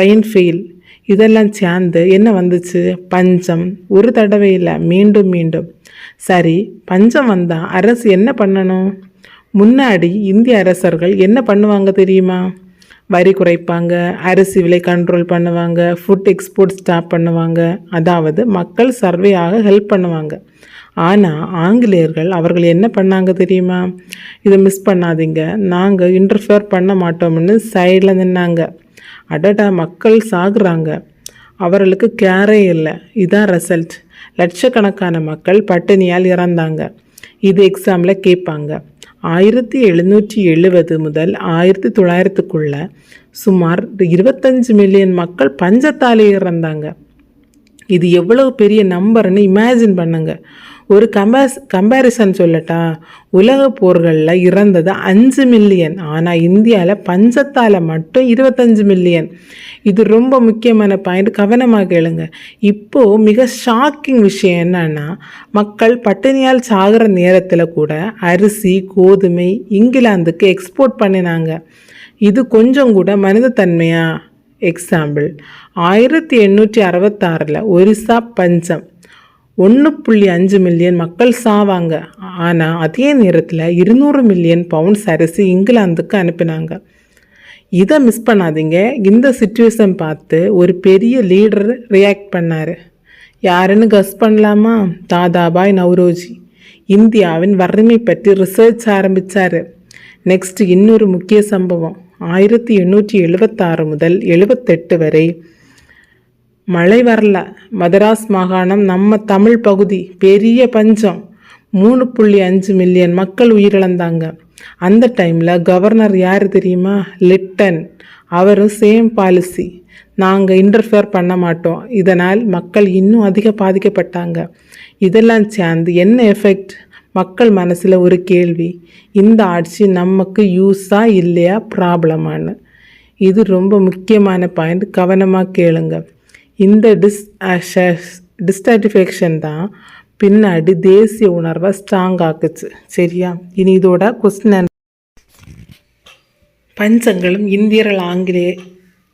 ரெயின்ஃபெயில், இதெல்லாம் சேர்ந்து என்ன வந்துச்சு? பஞ்சம். ஒரு தடவை இல்லை, மீண்டும் மீண்டும். சரி, பஞ்சம் வந்தால் அரசு என்ன பண்ணணும்? முன்னாடி இந்திய அரசர்கள் என்ன பண்ணுவாங்க தெரியுமா? வரி குறைப்பாங்க, அரிசி விலை கண்ட்ரோல் பண்ணுவாங்க, ஃபுட் எக்ஸ்போர்ட் ஸ்டாப் பண்ணுவாங்க, அதாவது மக்கள் சர்வே ஆக ஹெல்ப் பண்ணுவாங்க. ஆனால் ஆங்கிலேயர்கள் அவர்கள் என்ன பண்ணாங்க தெரியுமா? இதை மிஸ் பண்ணாதீங்க, நாங்கள் இன்டர்ஃபியர் பண்ண மாட்டோம்னு சைடில் நின்னாங்க. அடடா, மக்கள் சாகுறாங்க, அவர்களுக்கு கேரே இல்லை. இதான் ரிசல்ட். லட்சக்கணக்கான மக்கள் பட்டினியால் இறந்தாங்க. இது எக்ஸாமில் கேட்பாங்க. 1770 முதல் 1900க்குள்ள சுமார் 25 மில்லியன் மக்கள் பஞ்சத்தாலே இறந்தாங்க. இது எவ்வளவு பெரிய நம்பர்னு இமேஜின் பண்ணுங்க. ஒரு கம்பேரிசன் சொல்லட்டா, உலக போர்களில் இறந்தது 5 மில்லியன், ஆனால் இந்தியாவில் பஞ்சத்தால் மட்டும் 25 மில்லியன். இது ரொம்ப முக்கியமான பாயிண்ட். கவனமாக கேளுங்க. இப்போது மிக ஷாக்கிங் விஷயம் என்னன்னா, மக்கள் பட்டினியால் சாகிற நேரத்தில் கூட அரிசி கோதுமை இங்கிலாந்துக்கு எக்ஸ்போர்ட் பண்ணினாங்க. இது கொஞ்சம் கூட மனிதத்தன்மையா? எக்ஸாம்பிள், 1866 ஒரிசா பஞ்சம், 1.5 மில்லியன் மக்கள் சாவாங்க. ஆனால் அதே நேரத்தில் 200 மில்லியன் பவுண்ட்ஸ் அரிசி இங்கிலாந்துக்கு அனுப்பினாங்க. இதை மிஸ் பண்ணாதீங்க. இந்த சிச்சுவேஷன் பார்த்து ஒரு பெரிய லீடர் ரியாக்ட் பண்ணார். யாருன்னு கஸ் பண்ணலாமா? தாதாபாய் நவ்ரோஜி. இந்தியாவின் வறுமை பற்றி ரிசர்ச் ஆரம்பித்தார். நெக்ஸ்ட் இன்னொரு முக்கிய சம்பவம். 1876 முதல் 78 வரை மழை வரல. மதராஸ் மாகாணம், நம்ம தமிழ் பகுதி, பெரிய பஞ்சம். 3.5 மில்லியன் மக்கள் உயிரிழந்தாங்க. அந்த டைமில் கவர்னர் யார் தெரியுமா? லிட்டன். அவரும் சேம் பாலிசி, நாங்கள் இன்டர்ஃபியர் பண்ண மாட்டோம். இதனால் மக்கள் இன்னும் அதிக பாதிக்கப்பட்டாங்க. இதெல்லாம் சேர்ந்து என்ன எஃபெக்ட்? மக்கள் மனசில் ஒரு கேள்வி, இந்த ஆட்சி நமக்கு யூஸா இல்லையா ப்ராப்ளமானு. இது ரொம்ப முக்கியமான பாயிண்ட். கவனமாக கேளுங்க. இந்த டிஸ்சாட்டிஸ்ஃபேக்ஷன் தான் பின்னாடி தேசிய உணர்வை ஸ்ட்ராங் ஆக்குச்சு. சரியா? இனி இதோட கொஸ்டின். பஞ்சங்களும் இந்தியர்கள்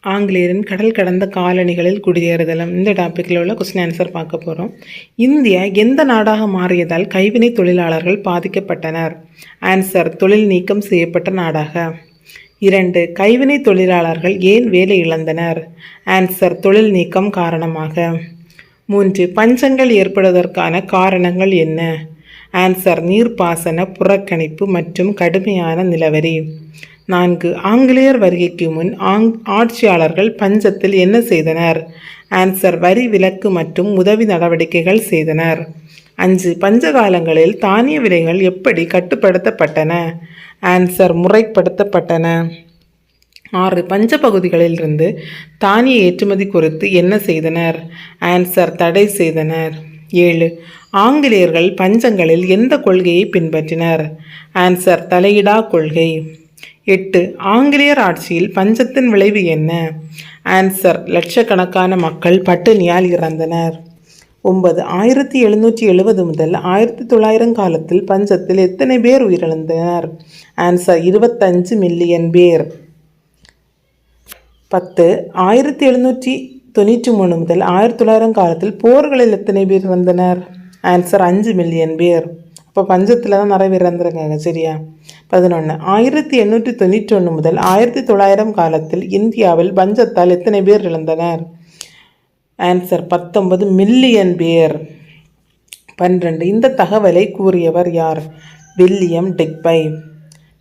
ஆங்கிலேயரின் கடல் கடந்த காலனிகளில் குடியேறுதலும். இந்த டாப்பிக்கில் உள்ள கொஸ்டின் ஆன்சர் பார்க்க போகிறோம். இந்தியா எந்த நாடாக மாறியதால் கைவினை தொழிலாளர்கள் பாதிக்கப்பட்டனர்? ஆன்சர் தொழில் நீக்கம் செய்யப்பட்ட நாடாக. 2 கைவினை தொழிலாளர்கள் ஏன் வேலை இழந்தனர்? ஆன்சர் தொழில் நீக்கம் காரணமாக. 3 பஞ்சங்கள் ஏற்படுவதற்கான காரணங்கள் என்ன? ஆன்சர் நீர்ப்பாசன புறக்கணிப்பு மற்றும் கடுமையான நிலவரி. 4 ஆங்கிலேயர் வருகைக்கு முன் ஆட்சியாளர்கள் பஞ்சத்தில் என்ன செய்தனர்? ஆன்சர் வரி விலக்கு மற்றும் உதவி நடவடிக்கைகள் செய்தனர். 5 பஞ்சகாலங்களில் தானிய விலைகள் எப்படி கட்டுப்படுத்தப்பட்டன? ஆன்சர் முறைப்படுத்தப்பட்டன. 6 பஞ்ச பகுதிகளிலிருந்து தானிய ஏற்றுமதி குறித்து என்ன செய்தனர்? ஆன்சர் தடை செய்தனர். 7 ஆங்கிலேயர்கள் பஞ்சங்களில் எந்த கொள்கையை பின்பற்றினர்? ஆன்சர் தலையிடா கொள்கை. 8 ஆங்கிலேயர் ஆட்சியில் பஞ்சத்தின் விளைவு என்ன? ஆன்சர் லட்சக்கணக்கான மக்கள் பட்டினியால் இறந்தனர். 9 1770 முதல் 1900 காலத்தில் பஞ்சத்தில் எத்தனை பேர் உயிரிழந்தனர்? ஆன்சர் 25 மில்லியன் பேர். 10 1793 முதல் 1900 காலத்தில் போர்களில் எத்தனை பேர் இறந்தனர்? ஆன்சர் 5 மில்லியன் பேர். இப்போ பஞ்சத்தில் தான் நிறைய பேர் இறந்துருக்காங்க, சரியா? 11 1891 முதல் 1900 காலத்தில் இந்தியாவில் பஞ்சத்தால் எத்தனை பேர் இழந்தனர்? ஆன்சர் 19 மில்லியன் பேர். 12 இந்த தகவலை கூறியவர் யார்? வில்லியம் டிக்பை.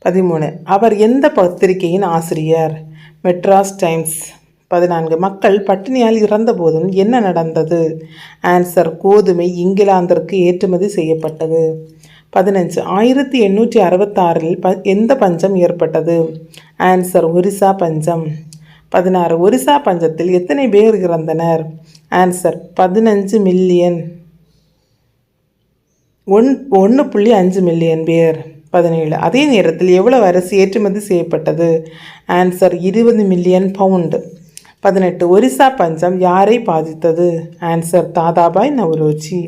13 அவர் எந்த பத்திரிகையின் ஆசிரியர்? மெட்ராஸ் டைம்ஸ். 14 மக்கள் பட்டினியால் இறந்த போதும் என்ன நடந்தது? ஆன்சர் கோதுமை இங்கிலாந்திற்கு ஏற்றுமதி செய்யப்பட்டது. 15 1866 எந்த பஞ்சம் ஏற்பட்டது? ஆன்சர் ஒரிசா பஞ்சம். 16 ஒரிசா பஞ்சத்தில் எத்தனை பேர் இறந்தனர்? Answer 15 million. 1.5 மில்லியன் பேர். 17 அதே நேரத்தில் எவ்வளவு அரிசி ஏற்றுமதி செய்யப்பட்டது? Answer 20 million pound. 18 ஒரிசா பஞ்சம் யாரை பாதித்தது? ஆன்சர் தாதாபாய் நவ்ரோஜி.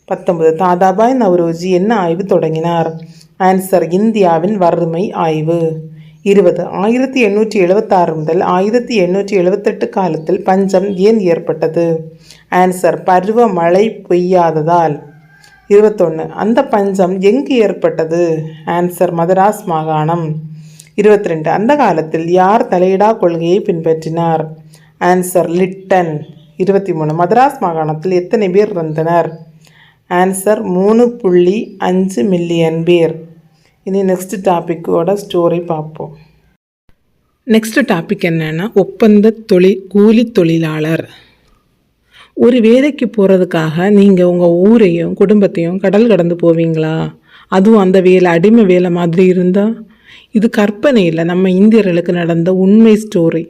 19 தாதாபாய் நவ்ரோஜி என்ன ஆய்வு தொடங்கினார்? ஆன்சர் இந்தியாவின் வறுமை ஆய்வு. 20 1876 முதல் 1878 காலத்தில் பஞ்சம் ஏன் ஏற்பட்டது? ஆன்சர் பருவ மழை பெய்யாததால். 21 அந்த பஞ்சம் எங்கு ஏற்பட்டது? ஆன்சர் மதராஸ் மாகாணம். 22 அந்த காலத்தில் யார் தலையிடா கொள்கையை பின்பற்றினார்? Answer Lytton. 23 மதராஸ் மாகாணத்தில் எத்தனை பேர் இறந்தனர்? ஆன்சர் 3.5 மில்லியன் பேர். இனி நெக்ஸ்ட் டாப்பிக்கோட ஸ்டோரி பார்ப்போம். நெக்ஸ்ட் டாபிக் என்னன்னா ஒப்பந்த கூலி தொழிலாளர். ஒரு வேலைக்கு போகிறதுக்காக நீங்கள் உங்கள் ஊரையும் குடும்பத்தையும் கடல் கடந்து போவீங்களா? அதுவும் அந்த வேலை அடிமை வேலை மாதிரி இருந்தால்? இது கற்பனை இல்லை, நம்ம இந்தியர்களுக்கு நடந்த உண்மை ஸ்டோரி.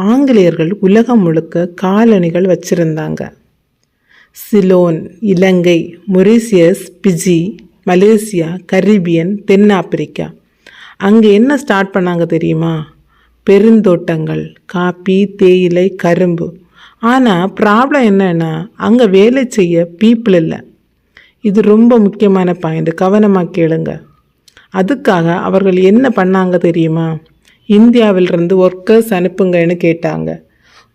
ஆங்கிலேயர்கள் உலகம் முழுக்க காலனிகள் வச்சுருந்தாங்க. சிலோன், இலங்கை, மொரீசியஸ், பிஜி, மலேசியா, கரீபியன், தென்னாப்பிரிக்கா. அங்கே என்ன ஸ்டார்ட் பண்ணாங்க தெரியுமா? பெருந்தோட்டங்கள், காப்பி, தேயிலை, கரும்பு. ஆனால் ப்ராப்ளம் என்னன்னா அங்கே வேலை செய்ய பீப்புள் இல்லை. இது ரொம்ப முக்கியமான பாயிண்ட், கவனமாக கேளுங்க. அதுக்காக அவர்கள் என்ன பண்ணாங்க தெரியுமா? இந்தியாவிலிருந்து ஒர்க்கர்ஸ் அனுப்புங்கன்னு கேட்டாங்க.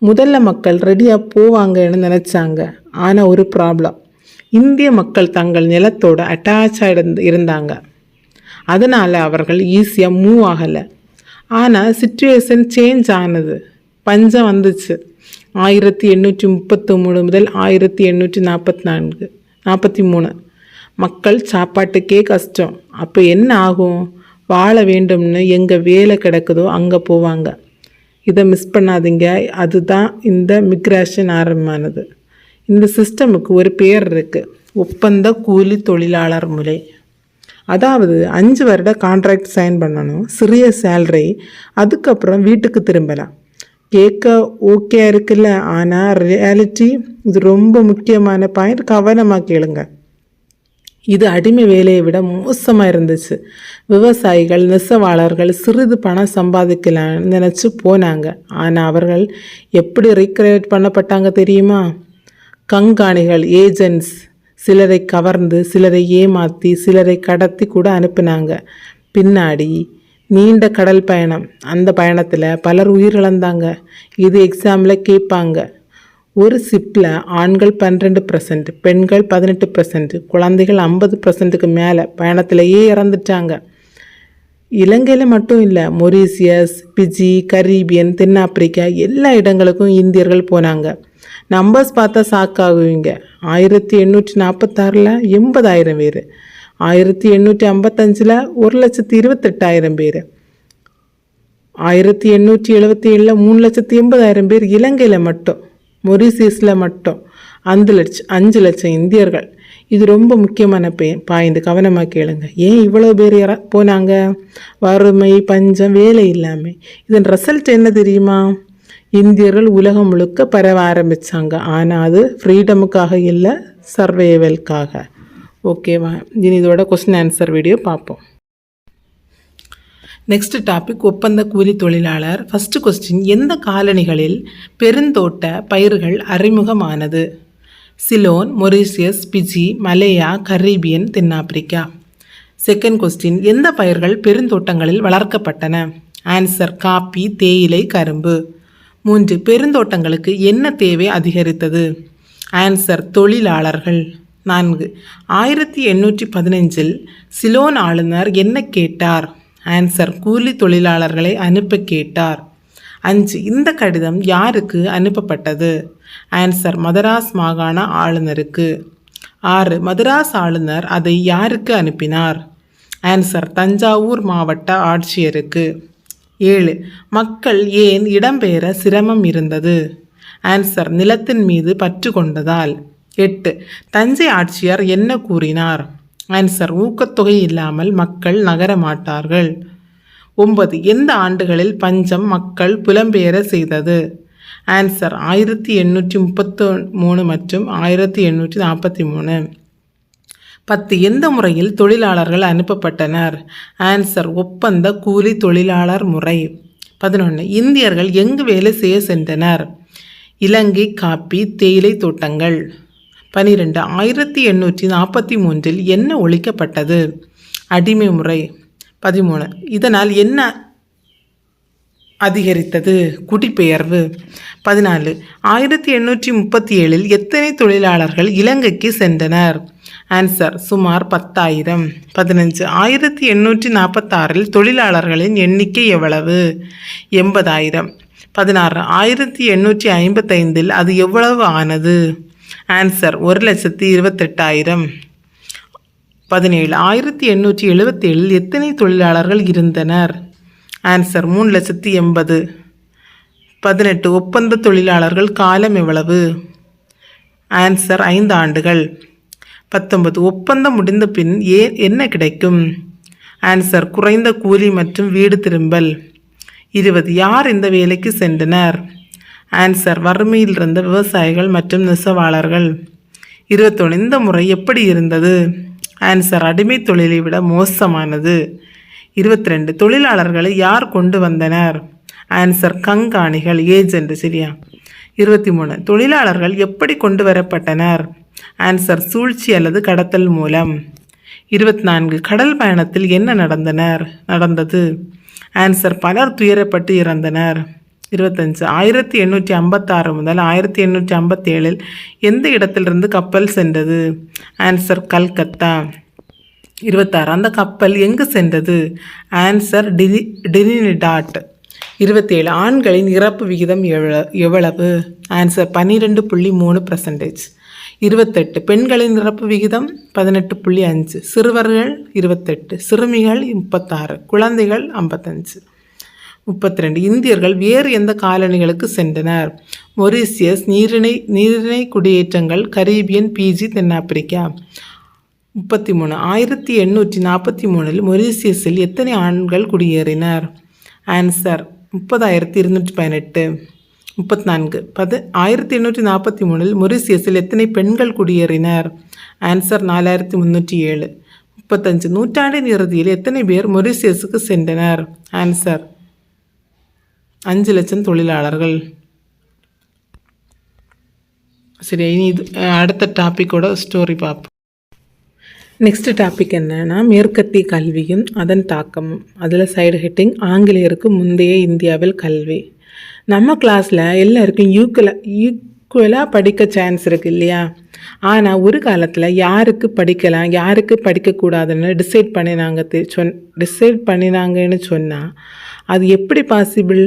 முதல்ல மக்கள் ரெடியாக போவாங்கன்னு நினச்சாங்க. ஆனால் ஒரு ப்ராப்ளம், இந்திய மக்கள் தங்கள் நிலத்தோடு அட்டாச்சாக இருந்தாங்க. அதனால் அவர்கள் ஈஸியாக மூவ் ஆகலை. ஆனால் சிச்சுவேஷன் சேஞ்ச் ஆனது. பஞ்சம் வந்துச்சு. 1833 முதல் 1843 மக்கள் சாப்பாட்டுக்கே கஷ்டம். அப்போ என்ன ஆகும்? வாழ வேண்டும்னு எங்கே வேலை கிடக்குதோ அங்கே போவாங்க. இதை மிஸ் பண்ணாதீங்க. அதுதான் இந்த மிக்ரேஷன் ஆரம்பமானது. இந்த சிஸ்டமுக்கு ஒரு பேர் இருக்குது, ஒப்பந்த கூலி தொழிலாளர் முறை. அதாவது 5 வருட கான்ட்ராக்ட் சைன் பண்ணணும், சிறிய சேலரி, அதுக்கப்புறம் வீட்டுக்கு திரும்பலாம். கேட்க ஓகே இருக்குல்ல, ஆனால் ரியாலிட்டி இது ரொம்ப முக்கியமான பாயிண்ட், கவனமாக கேளுங்க. இது அடிமை வேலையை விட மோசமாக இருந்துச்சு. விவசாயிகள், நெசவாளர்கள் சிறிது பணம் சம்பாதிக்கலான்னு நினச்சி போனாங்க. ஆனால் அவர்கள் எப்படி ரீக்ரியேட் பண்ணப்பட்டாங்க தெரியுமா? கண்காணிகள், ஏஜென்ட்ஸ் சிலரை கவர்ந்து, சிலரை ஏமாற்றி, சிலரை கடத்தி கூட அனுப்பினாங்க. பின்னாடி நீண்ட கடல் பயணம். அந்த பயணத்தில் பலர் உயிரிழந்தாங்க. இது எக்ஸாமில் கேட்பாங்க. ஒரு ஷிப்பில் ஆண்கள் 12%, பெண்கள் 18%, குழந்தைகள் 50%க்கு மேலே பயணத்திலேயே இறந்துட்டாங்க. இலங்கையில் மட்டும் இல்லை, மொரீசியஸ், பிஜி, கரீபியன், தென்னாப்பிரிக்கா எல்லா இடங்களுக்கும் இந்தியர்கள் போனாங்க. நம்பர்ஸ் பார்த்தா ஷாக்காகுவீங்க. 1846 80,000 பேர், 1855 1,28,000 பேர், 1877 3,80,000 பேர் இலங்கையில் மட்டும். மொரீசியஸில் மட்டும் 5 லட்சம் இந்தியர்கள். இது ரொம்ப முக்கியமான பாயிண்ட், கவனமாக கேளுங்க. ஏன் இவ்வளோ பேர் போனாங்க? வறுமை, பஞ்சம், வேலை இல்லாமல். இதன் ரிசல்ட் என்ன தெரியுமா? இந்தியர்கள் உலகம் முழுக்க பரவ ஆரம்பித்தாங்க. ஆனால் அது ஃப்ரீடமுக்காக இல்லை, சர்வைவலுக்காக. ஓகேவா? இனி இதோட கொஸ்டின் ஆன்சர் வீடியோ பார்ப்போம். நெக்ஸ்ட் டாபிக் ஒப்பந்த கூலி தொழிலாளர். ஃபஸ்ட்டு கொஸ்டின், எந்த காலனிகளில் பெருந்தோட்ட பயிர்கள் அறிமுகமானது? Ceylon, Mauritius, Fiji, Malaya, Caribbean, தென்னாப்பிரிக்கா. செகண்ட் கொஸ்டின், எந்த பயிர்கள் பெருந்தோட்டங்களில் வளர்க்கப்பட்டன? ஆன்சர் காப்பி, தேயிலை, கரும்பு. 3, பெருந்தோட்டங்களுக்கு என்ன தேவை அதிகரித்தது? ஆன்சர் தொழிலாளர்கள். 4, 1815 சிலோன் ஆளுநர் என்ன கேட்டார்? ஆன்சர் கூலி தொழிலாளர்களை அனுப்ப கேட்டார். 5, இந்த கடிதம் யாருக்கு அனுப்பப்பட்டது? ஆன்சர் மதராஸ் மாகாண ஆளுநருக்கு. 6, மதராஸ் ஆளுநர் அதை யாருக்கு அனுப்பினார்? ஆன்சர் தஞ்சாவூர் மாவட்ட ஆட்சியருக்கு. 7, மக்கள் ஏன் இடம்பெயர சிரமம் இருந்தது? ஆன்சர் நிலத்தின் மீது பற்று கொண்டதால். 8, தஞ்சை ஆட்சியர் என்ன கூறினார்? ஆன்சர் ஊக்கத்தொகை இல்லாமல் மக்கள் நகர மாட்டார்கள். 9, எந்த ஆண்டுகளில் பஞ்சம் மக்கள் புலம்பெயர செய்தது? ஆன்சர் 1833 மற்றும் 1843. 10, எந்த முறையில் தொழிலாளர்கள் அனுப்பப்பட்டனர்? ஆன்சர் ஒப்பந்த கூலி தொழிலாளர் முறை. 11, இந்தியர்கள் எங்கு வேலை செய்ய சென்றனர்? இலங்கை காப்பி, தேயிலை தோட்டங்கள். 12, 1843 என்ன ஒழிக்கப்பட்டது? அடிமை முறை. 13, இதனால் என்ன அதிகரித்தது? குடிபெயர்வு. 14, 1837 எத்தனை தொழிலாளர்கள் இலங்கைக்கு சென்றனர்? ஆன்சர் சுமார் 10,000. 15, 1846 தொழிலாளர்களின் எண்ணிக்கை எவ்வளவு? 80,000. 16, 1855 அது எவ்வளவு ஆனது? ஆன்சர் 1,28,000. 17, 1877 எத்தனை தொழிலாளர்கள் இருந்தனர்? ஆன்சர் 3,80,000. 18, ஒப்பந்த தொழிலாளர்கள் காலம் எவ்வளவு? ஆன்சர் 5 ஆண்டுகள். 19, ஒப்பந்தம் முடிந்த பின் என்ன கிடைக்கும்? ஆன்சர் குறைந்த கூலி மற்றும் வீடு திரும்பல். 20, யார் இந்த வேலைக்கு சென்றனர்? ஆன்சர் வறுமையில் இருந்த விவசாயிகள் மற்றும் நெசவாளர்கள். 21, இந்த முறை எப்படி இருந்தது? ஆன்சர் அடிமை தொழிலை விட மோசமானது. 22, தொழிலாளர்களை யார் கொண்டு வந்தனர்? ஆன்சர் கண்காணிகள், ஏஜென்ட். சரியா? 23, தொழிலாளர்கள் எப்படி கொண்டு வரப்பட்டனர்? ஆன்சர் சூழ்ச்சி அல்லது கடத்தல் மூலம். 24, கடல் பயணத்தில் என்ன நடந்தது? ஆன்சர் பலர் துயரப்பட்டு இறந்தனர். 25, 1856 முதல் 1857 எந்த இடத்திலிருந்து கப்பல் சென்றது? ஆன்சர் கல்கத்தா. 26, அந்த கப்பல் எங்கு சென்றது? Answer Trinidad. 27, ஆண்களின் இறப்பு விகிதம் எவ்வளவு? ஆன்சர் 12.3%. 28, பெண்களின் இறப்பு விகிதம் 18.5. சிறுவர்கள் 28, சிறுமிகள் 36, குழந்தைகள் 55. 32, இந்தியர்கள் வேறு எந்த காலனிகளுக்கு சென்றனர்? மொரீசியஸ், நீரிணை குடியேற்றங்கள், கரீபியன், பிஜி, தென்னாப்பிரிக்கா. 33, 1843 மொரீசியஸில் எத்தனை ஆண்கள் குடியேறினர்? ஆன்சர் 30,218. 34, 1843 மொரீசியஸில் எத்தனை பெண்கள் குடியேறினர்? ஆன்சர் 4,307. 35, நூற்றாண்டின் இறுதியில் எத்தனை பேர் மொரீசியஸுக்கு சென்றனர்? ஆன்சர் 5 லட்சம் தொழிலாளர்கள். சரி, இனி இது அடுத்த டாப்பிக்கோட ஸ்டோரி பார்ப்போம். நெக்ஸ்ட் டாபிக் என்னன்னா மேற்கத்திய கல்வியும் அதன் தாக்கமும். அதில் சைடு ஹெட்டிங் ஆங்கிலேயருக்கு முந்தைய இந்தியாவில் கல்வி. நம்ம கிளாஸில் எல்லாருக்கும் ஈக்குவலாக படிக்க சான்ஸ் இருக்குது இல்லையா? ஆனால் ஒரு காலத்தில் யாருக்கு படிக்கலாம் யாருக்கு படிக்கக்கூடாதுன்னு டிசைட் பண்ணினாங்கன்னு சொன்னால் அது எப்படி பாசிபிள்?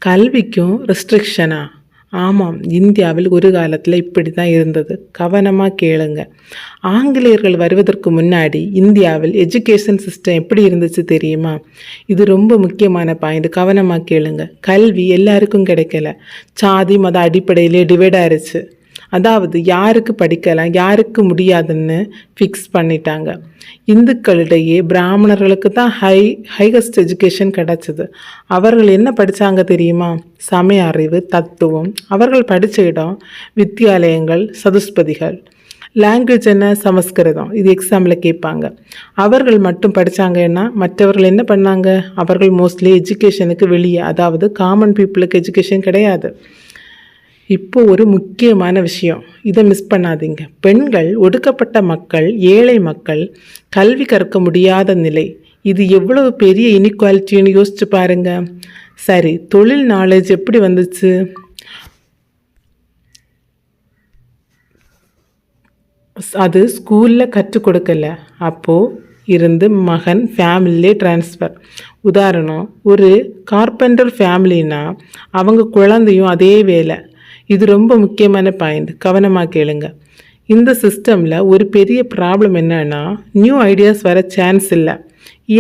கல்விக்கும் ரெஸ்ட்ரிக்ஷனா? ஆமாம், இந்தியாவில் ஒரு காலத்தில் இப்படி தான் இருந்தது. கவனமாக கேளுங்க. ஆங்கிலேயர்கள் வருவதற்கு முன்னாடி இந்தியாவில் எஜுகேஷன் சிஸ்டம் எப்படி இருந்துச்சு தெரியுமா? இது ரொம்ப முக்கியமான பாயிண்ட், கவனமாக கேளுங்க. கல்வி எல்லாருக்கும் கிடைக்கல, சாதி மத அடிப்படையிலே டிவைட் ஆயிடுச்சு. அதாவது யாருக்கு படிக்கலாம் யாருக்கு முடியாதுன்னு ஃபிக்ஸ் பண்ணிட்டாங்க. இந்துக்களிடையே பிராமணர்களுக்கு தான் ஹையஸ்ட் எஜுகேஷன் கிடச்சிது. அவர்கள் என்ன படித்தாங்க தெரியுமா? சமய அறிவு, தத்துவம். அவர்கள் படித்த இடம் வித்தியாலயங்கள், சதுஸ்பதிகள். லாங்குவேஜ் என்ன? சமஸ்கிருதம். இது எக்ஸாமில் கேட்பாங்க. அவர்கள் மட்டும் படித்தாங்கன்னா மற்றவர்கள் என்ன பண்ணாங்க? அவர்கள் மோஸ்ட்லி எஜுகேஷனுக்கு வெளியே, அதாவது காமன் பீப்புளுக்கு எஜுகேஷன் கிடையாது. இப்போ ஒரு முக்கியமான விஷயம், இதை மிஸ் பண்ணாதீங்க. பெண்கள், ஒடுக்கப்பட்ட மக்கள், ஏழை மக்கள் கல்வி கற்க முடியாத நிலை. இது எவ்வளவு பெரிய இன்இக்வாலிட்டின்னு யோசிச்சு பாருங்க. சரி, தொழில் நாலேஜ் எப்படி வந்துச்சு? அது ஸ்கூலில் கற்றுக் கொடுக்கல. அப்போது இருந்து மகன் ஃபேமிலியே ட்ரான்ஸ்ஃபர். உதாரணம், ஒரு கார்பெண்டர் ஃபேமிலின்னா அவங்க குழந்தையும் அதே வேலை. இது ரொம்ப முக்கியமான பாயிண்ட், கவனமாக கேளுங்க. இந்த சிஸ்டமில் ஒரு பெரிய ப்ராப்ளம் என்னன்னா, நியூ ஐடியாஸ் வர சான்ஸ் இல்லை.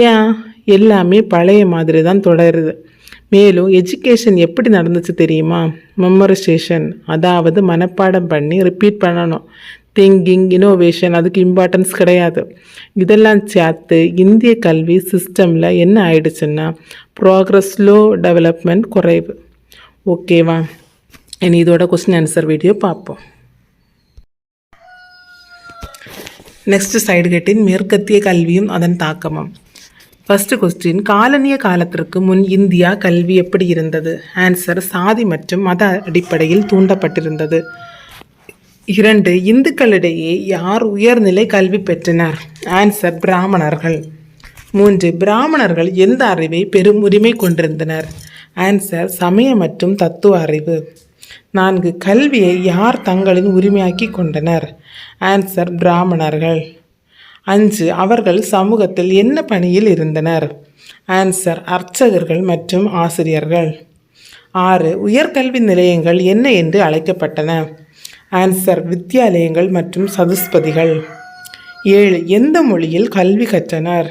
ஏன்? எல்லாமே பழைய மாதிரி தான் தொடருது. மேலும் எஜுகேஷன் எப்படி நடந்துச்சு தெரியுமா? மெமரைசேஷன், அதாவது மனப்பாடம் பண்ணி ரிப்பீட் பண்ணணும். திங்கிங், இனோவேஷன் அதுக்கு இம்பார்ட்டன்ஸ் கிடையாது. இதெல்லாம் சேர்த்து இந்திய கல்வி சிஸ்டமில் என்ன ஆயிடுச்சுன்னா, ப்ராக்ரஸ் ஸ்லோ, டெவலப்மெண்ட் குறைவு. ஓகேவா? இனி இதோட கொஸ்டின் ஆன்சர் வீடியோ பார்ப்போம். நெக்ஸ்ட் சைடு கேட்டின் மேற்கத்திய கல்வியும் அதன் தாக்கமும். ஃபர்ஸ்ட் கொஸ்டின், காலனிய காலத்திற்கு முன் இந்தியா கல்வி எப்படி இருந்தது? ஆன்சர், சாதி மற்றும் மத அடிப்படையில் தூண்டப்பட்டிருந்தது. 2, இந்துக்களிடையே யார் உயர்நிலை கல்வி பெற்றனர்? ஆன்சர், பிராமணர்கள். 3, பிராமணர்கள் எந்த அறிவை பெரும் உரிமை கொண்டிருந்தனர்? ஆன்சர், சமய மற்றும் தத்துவ அறிவு. 4, கல்வியை யார் தங்களின் உரிமையாக்கி கொண்டனர்? ஆன்சர், பிராமணர்கள். 5, அவர்கள் சமூகத்தில் என்ன பணியில் இருந்தனர்? ஆன்சர், அர்ச்சகர்கள் மற்றும் ஆசிரியர்கள். 6, உயர்கல்வி நிலையங்கள் என்ன என்று அழைக்கப்பட்டன? ஆன்சர், வித்தியாலயங்கள் மற்றும் சதுஸ்பதிகள். 7, எந்த மொழியில் கல்வி கற்றனர்?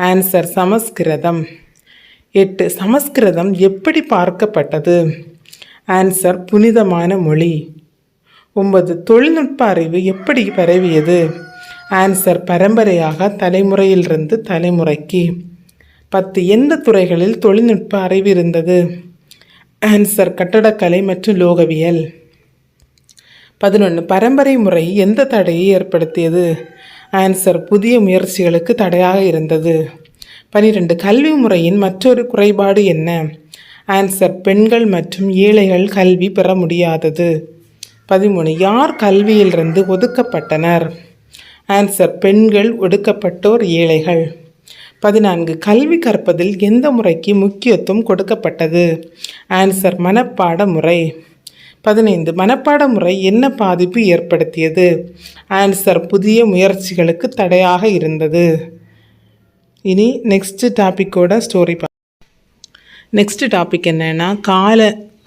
ஆன்சர், சமஸ்கிருதம். 8, சமஸ்கிருதம் எப்படி பார்க்கப்பட்டது? ஆன்சர், புனிதமான மொழி. 9, தொழில்நுட்ப அறிவு எப்படி பரவியது? ஆன்சர், பரம்பரையாக தலைமுறையிலிருந்து தலைமுறைக்கு. 10, எந்த துறைகளில் தொழில்நுட்ப அறிவு இருந்தது? ஆன்சர், கட்டடக்கலை மற்றும் லோகவியல். 11, பரம்பரை முறை எந்த தடையை ஏற்படுத்தியது? ஆன்சர், புதிய முயற்சிகளுக்கு தடையாக இருந்தது. 12, கல்வி முறையின் மற்றொரு குறைபாடு என்ன? ஆன்சர், பெண்கள் மற்றும் ஏழைகள் கல்வி பெற முடியாதது. 13, யார் கல்வியிலிருந்து ஒதுக்கப்பட்டனர்? ஆன்சர், பெண்கள், ஒடுக்கப்பட்டோர், ஏழைகள். 14, கல்வி கற்பதில் எந்த முறைக்கு முக்கியத்துவம் கொடுக்கப்பட்டது? ஆன்சர், மனப்பாட முறை. 15, மனப்பாட முறை என்ன பாதிப்பு ஏற்படுத்தியது? ஆன்சர், புதிய முயற்சிகளுக்கு தடையாக இருந்தது. இனி நெக்ஸ்ட் டாப்பிக்கோட ஸ்டோரி. நெக்ஸ்ட் டாபிக் என்னன்னா,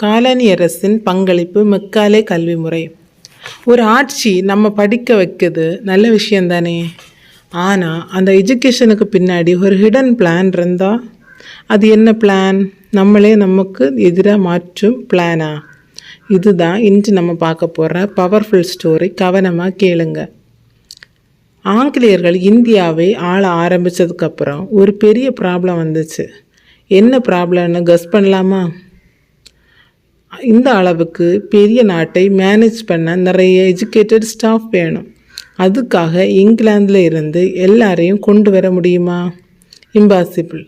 காலனி அரசின் பங்களிப்பு மெக்காலே கல்வி முறை. ஒரு ஆட்சி நம்ம படிக்க வைக்கிறது நல்ல விஷயந்தானே. ஆனால் அந்த எஜுகேஷனுக்கு பின்னாடி ஒரு ஹிடன் பிளான் இருந்தால் அது என்ன பிளான்? நம்மளே நமக்கு எதிராக மாற்றும் பிளானா? இதுதான் இன்று நம்ம பார்க்க போகிற பவர்ஃபுல் ஸ்டோரி. கவனமாக கேளுங்க. ஆங்கிலேயர்கள் இந்தியாவை ஆள ஆரம்பித்ததுக்கப்புறம் ஒரு பெரிய ப்ராப்ளம் வந்துச்சு. என்ன ப்ராப்ளம்னு கெஸ் பண்ணலாமா? இந்த அளவுக்கு பெரிய நாட்டை மேனேஜ் பண்ண நிறைய எஜுகேட்டட் ஸ்டாஃப் வேணும். அதுக்காக இங்கிலாந்தில் இருந்து எல்லாரையும் கொண்டு வர முடியுமா? இம்பாசிபிள்.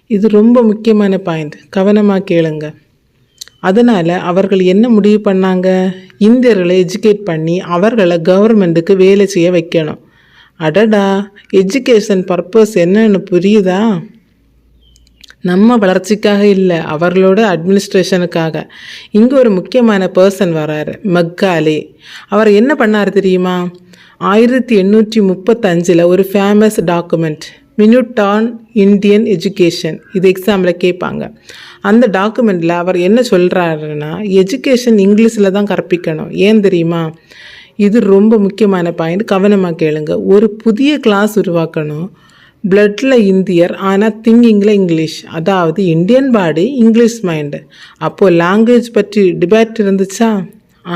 இது ரொம்ப முக்கியமான பாயிண்ட், கவனமாக கேளுங்க. அதனால் அவர்கள் என்ன முடிவு பண்ணாங்க? இந்தியர்களை எஜுகேட் பண்ணி அவர்களை கவர்மெண்ட்டுக்கு வேலை செய்ய வைக்கணும். அடடா, எஜுகேஷன் பர்பஸ் என்னன்னு புரியுதா? நம்ம வளர்ச்சிக்காக இல்லை, அவர்களோட அட்மினிஸ்ட்ரேஷனுக்காக. இங்கே ஒரு முக்கியமான பர்சன் வராரு, மெக்காலே. அவர் என்ன பண்ணார் தெரியுமா? 1835 ஒரு famous document, minute on Indian education, இது எக்ஸாமில் கேட்பாங்க. அந்த டாக்குமெண்ட்டில் அவர் என்ன சொல்கிறாருன்னா, எஜுகேஷன் இங்கிலீஷில் தான் கற்பிக்கணும். ஏன் தெரியுமா? இது ரொம்ப முக்கியமான பாயிண்ட், கவனமாக கேளுங்க. ஒரு புதிய கிளாஸ் உருவாக்கணும். பிளட்டில் இந்தியர், ஆனால் திங்கிங்கில் இங்கிலீஷ். அதாவது இந்தியன் பாடி, இங்கிலீஷ் மைண்டு. அப்போது லாங்குவேஜ் பற்றி டிபேட் இருந்துச்சா?